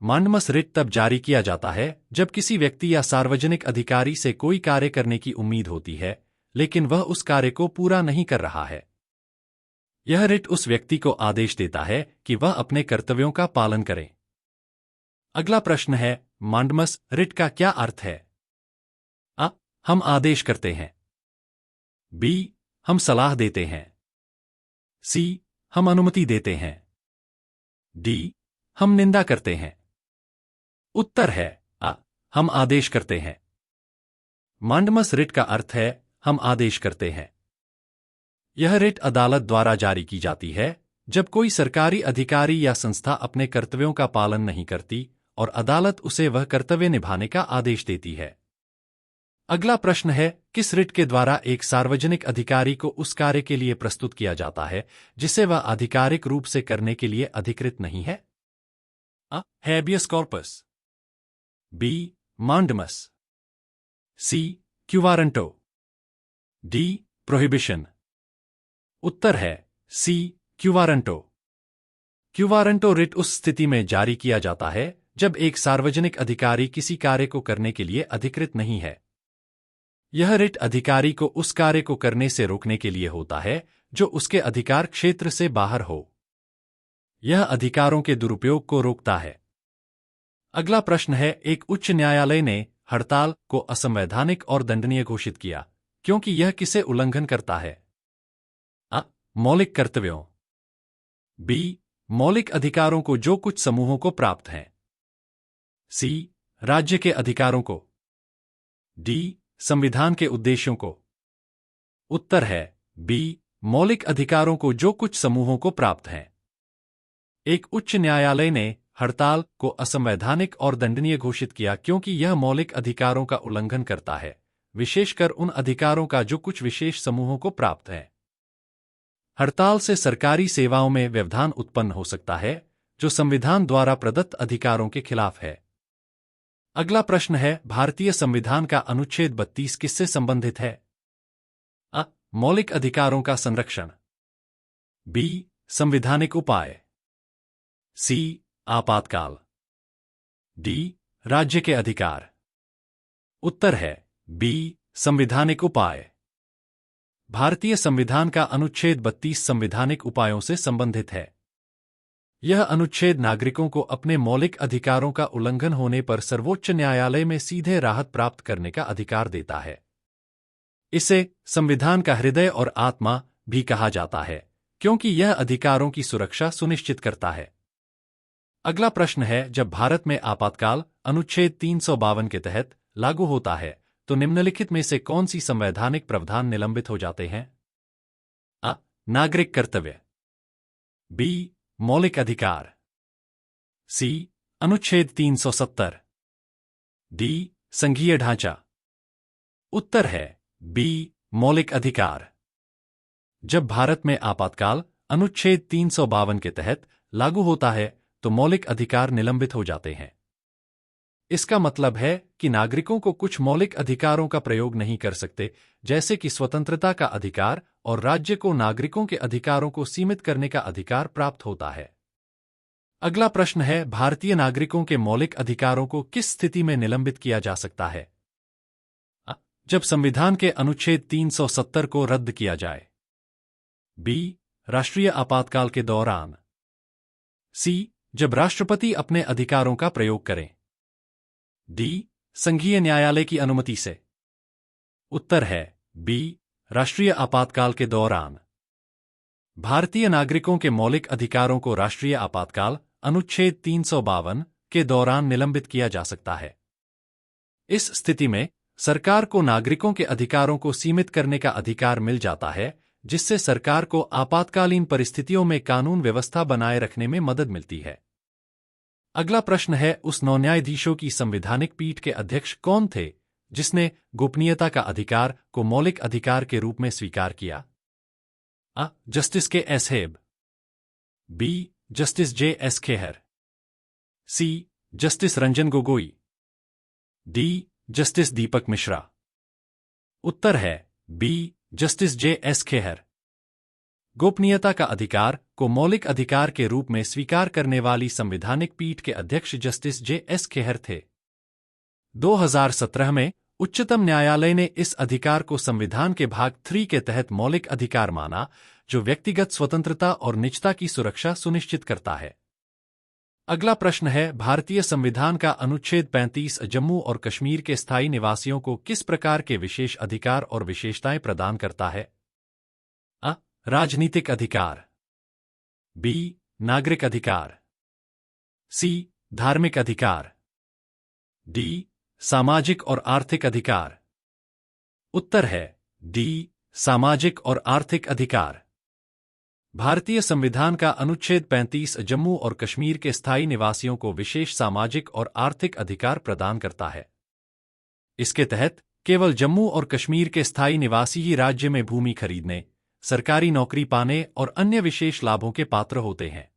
मांडमस रिट तब जारी किया जाता है जब किसी व्यक्ति या सार्वजनिक अधिकारी से कोई कार्य करने की उम्मीद होती है, लेकिन वह उस कार्य को पूरा नहीं कर रहा है। यह रिट उस व्यक्ति को आदेश देता है कि वह अपने कर्तव्यों का पालन करे। अगला प्रश्न है, मांडमस रिट का क्या अर्थ है? अ. हम आदेश करते हैं। बी. हम सलाह देते हैं। सी. हम अनुमति देते हैं। डी. हम निंदा करते हैं। उत्तर है अ. हम आदेश करते हैं। मांडमस रिट का अर्थ है हम आदेश करते हैं। यह रिट अदालत द्वारा जारी की जाती है जब कोई सरकारी अधिकारी या संस्था अपने कर्तव्यों का पालन नहीं करती और अदालत उसे वह कर्तव्य निभाने का आदेश देती है। अगला प्रश्न है, किस रिट के द्वारा एक सार्वजनिक अधिकारी को उस कार्य के लिए प्रस्तुत किया जाता है जिसे वह आधिकारिक रूप से करने के लिए अधिकृत नहीं है? अ. Habeas corpus, B. Mandamus, C. Quo warranto, D. Prohibition. उत्तर है सी. क्यूवारंटो। क्यूवारंटो रिट उस स्थिति में जारी किया जाता है जब एक सार्वजनिक अधिकारी किसी कार्य को करने के लिए अधिकृत नहीं है। यह रिट अधिकारी को उस कार्य को करने से रोकने के लिए होता है जो उसके अधिकार क्षेत्र से बाहर हो। यह अधिकारों के दुरुपयोग को रोकता है। अगला प्रश्न है, एक उच्च न्यायालय ने हड़ताल को असंवैधानिक और दंडनीय घोषित किया क्योंकि यह किसे उल्लंघन करता है? अ. मौलिक कर्तव्यों, बी. मौलिक अधिकारों को जो कुछ समूहों को प्राप्त हैं, सी. राज्य के अधिकारों को, डी. संविधान के उद्देश्यों को। उत्तर है बी. मौलिक अधिकारों को जो कुछ समूहों को प्राप्त हैं। एक उच्च न्यायालय ने हड़ताल को असंवैधानिक और दंडनीय घोषित किया क्योंकि यह मौलिक अधिकारों का उल्लंघन करता है, विशेषकर उन अधिकारों का जो कुछ विशेष समूहों को प्राप्त है। हड़ताल से सरकारी सेवाओं में व्यवधान उत्पन्न हो सकता है जो संविधान द्वारा प्रदत्त अधिकारों के खिलाफ है। अगला प्रश्न है, भारतीय संविधान का अनुच्छेद 32 किससे संबंधित है? अ. मौलिक अधिकारों का संरक्षण, बी. संवैधानिक उपाय, सी. आपातकाल, डी. राज्य के अधिकार। उत्तर है बी. संवैधानिक उपाय। भारतीय संविधान का अनुच्छेद 32 संवैधानिक उपायों से संबंधित है। यह अनुच्छेद नागरिकों को अपने मौलिक अधिकारों का उल्लंघन होने पर सर्वोच्च न्यायालय में सीधे राहत प्राप्त करने का अधिकार देता है। इसे संविधान का हृदय और आत्मा भी कहा जाता है क्योंकि यह अधिकारों की सुरक्षा सुनिश्चित करता है। अगला प्रश्न है, जब भारत में आपातकाल अनुच्छेद 352 के तहत लागू होता है तो निम्नलिखित में से कौन सी संवैधानिक प्रावधान निलंबित हो जाते हैं? अ. नागरिक कर्तव्य, बी. मौलिक अधिकार, सी. अनुच्छेद 370, डी. संघीय ढांचा। उत्तर है बी. मौलिक अधिकार। जब भारत में आपातकाल अनुच्छेद 352 के तहत लागू होता है तो मौलिक अधिकार निलंबित हो जाते हैं। इसका मतलब है कि नागरिकों को कुछ मौलिक अधिकारों का प्रयोग नहीं कर सकते, जैसे कि स्वतंत्रता का अधिकार, और राज्य को नागरिकों के अधिकारों को सीमित करने का अधिकार प्राप्त होता है। अगला प्रश्न है, भारतीय नागरिकों के मौलिक अधिकारों को किस स्थिति में निलंबित किया जा सकता है? जब संविधान के अनुच्छेद 370 को रद्द किया जाए, बी. राष्ट्रीय आपातकाल के दौरान, सी. जब राष्ट्रपति अपने अधिकारों का प्रयोग करें, डी. संघीय न्यायालय की अनुमति से। उत्तर है बी. राष्ट्रीय आपातकाल के दौरान। भारतीय नागरिकों के मौलिक अधिकारों को राष्ट्रीय आपातकाल अनुच्छेद 352 के दौरान निलंबित किया जा सकता है। इस स्थिति में सरकार को नागरिकों के अधिकारों को सीमित करने का अधिकार मिल जाता है, जिससे सरकार को आपातकालीन परिस्थितियों में कानून व्यवस्था बनाए रखने में मदद मिलती है। अगला प्रश्न है, उस 9 न्यायाधीशों की संवैधानिक पीठ के अध्यक्ष कौन थे जिसने गोपनीयता का अधिकार को मौलिक अधिकार के रूप में स्वीकार किया? अ. जस्टिस के एस हेब, B. Justice J S Khehar, C. Justice Ranjan Gogoi, D. Justice Deepak Mishra. उत्तर है B. Justice J S Khehar. गोपनीयता का अधिकार को मौलिक अधिकार के रूप में स्वीकार करने वाली संवैधानिक पीठ के अध्यक्ष जस्टिस जे एस खेहर थे। 2017 में उच्चतम न्यायालय ने इस अधिकार को संविधान के भाग 3 के तहत मौलिक अधिकार माना, जो व्यक्तिगत स्वतंत्रता और निजता की सुरक्षा सुनिश्चित करता है। अगला प्रश्न है, भारतीय संविधान का अनुच्छेद 35 जम्मू और कश्मीर के स्थायी निवासियों को किस प्रकार के विशेष अधिकार और विशेषताएं प्रदान करता है? अ. राजनीतिक अधिकार, बी. नागरिक अधिकार, सी. धार्मिक अधिकार, डी. सामाजिक और आर्थिक अधिकार। उत्तर है डी, सामाजिक और आर्थिक अधिकार। भारतीय संविधान का अनुच्छेद 35 जम्मू और कश्मीर के स्थायी निवासियों को विशेष सामाजिक और आर्थिक अधिकार प्रदान करता है। इसके तहत केवल जम्मू और कश्मीर के स्थायी निवासी ही राज्य में भूमि खरीदने, सरकारी नौकरी पाने और अन्य विशेष लाभों के पात्र होते हैं।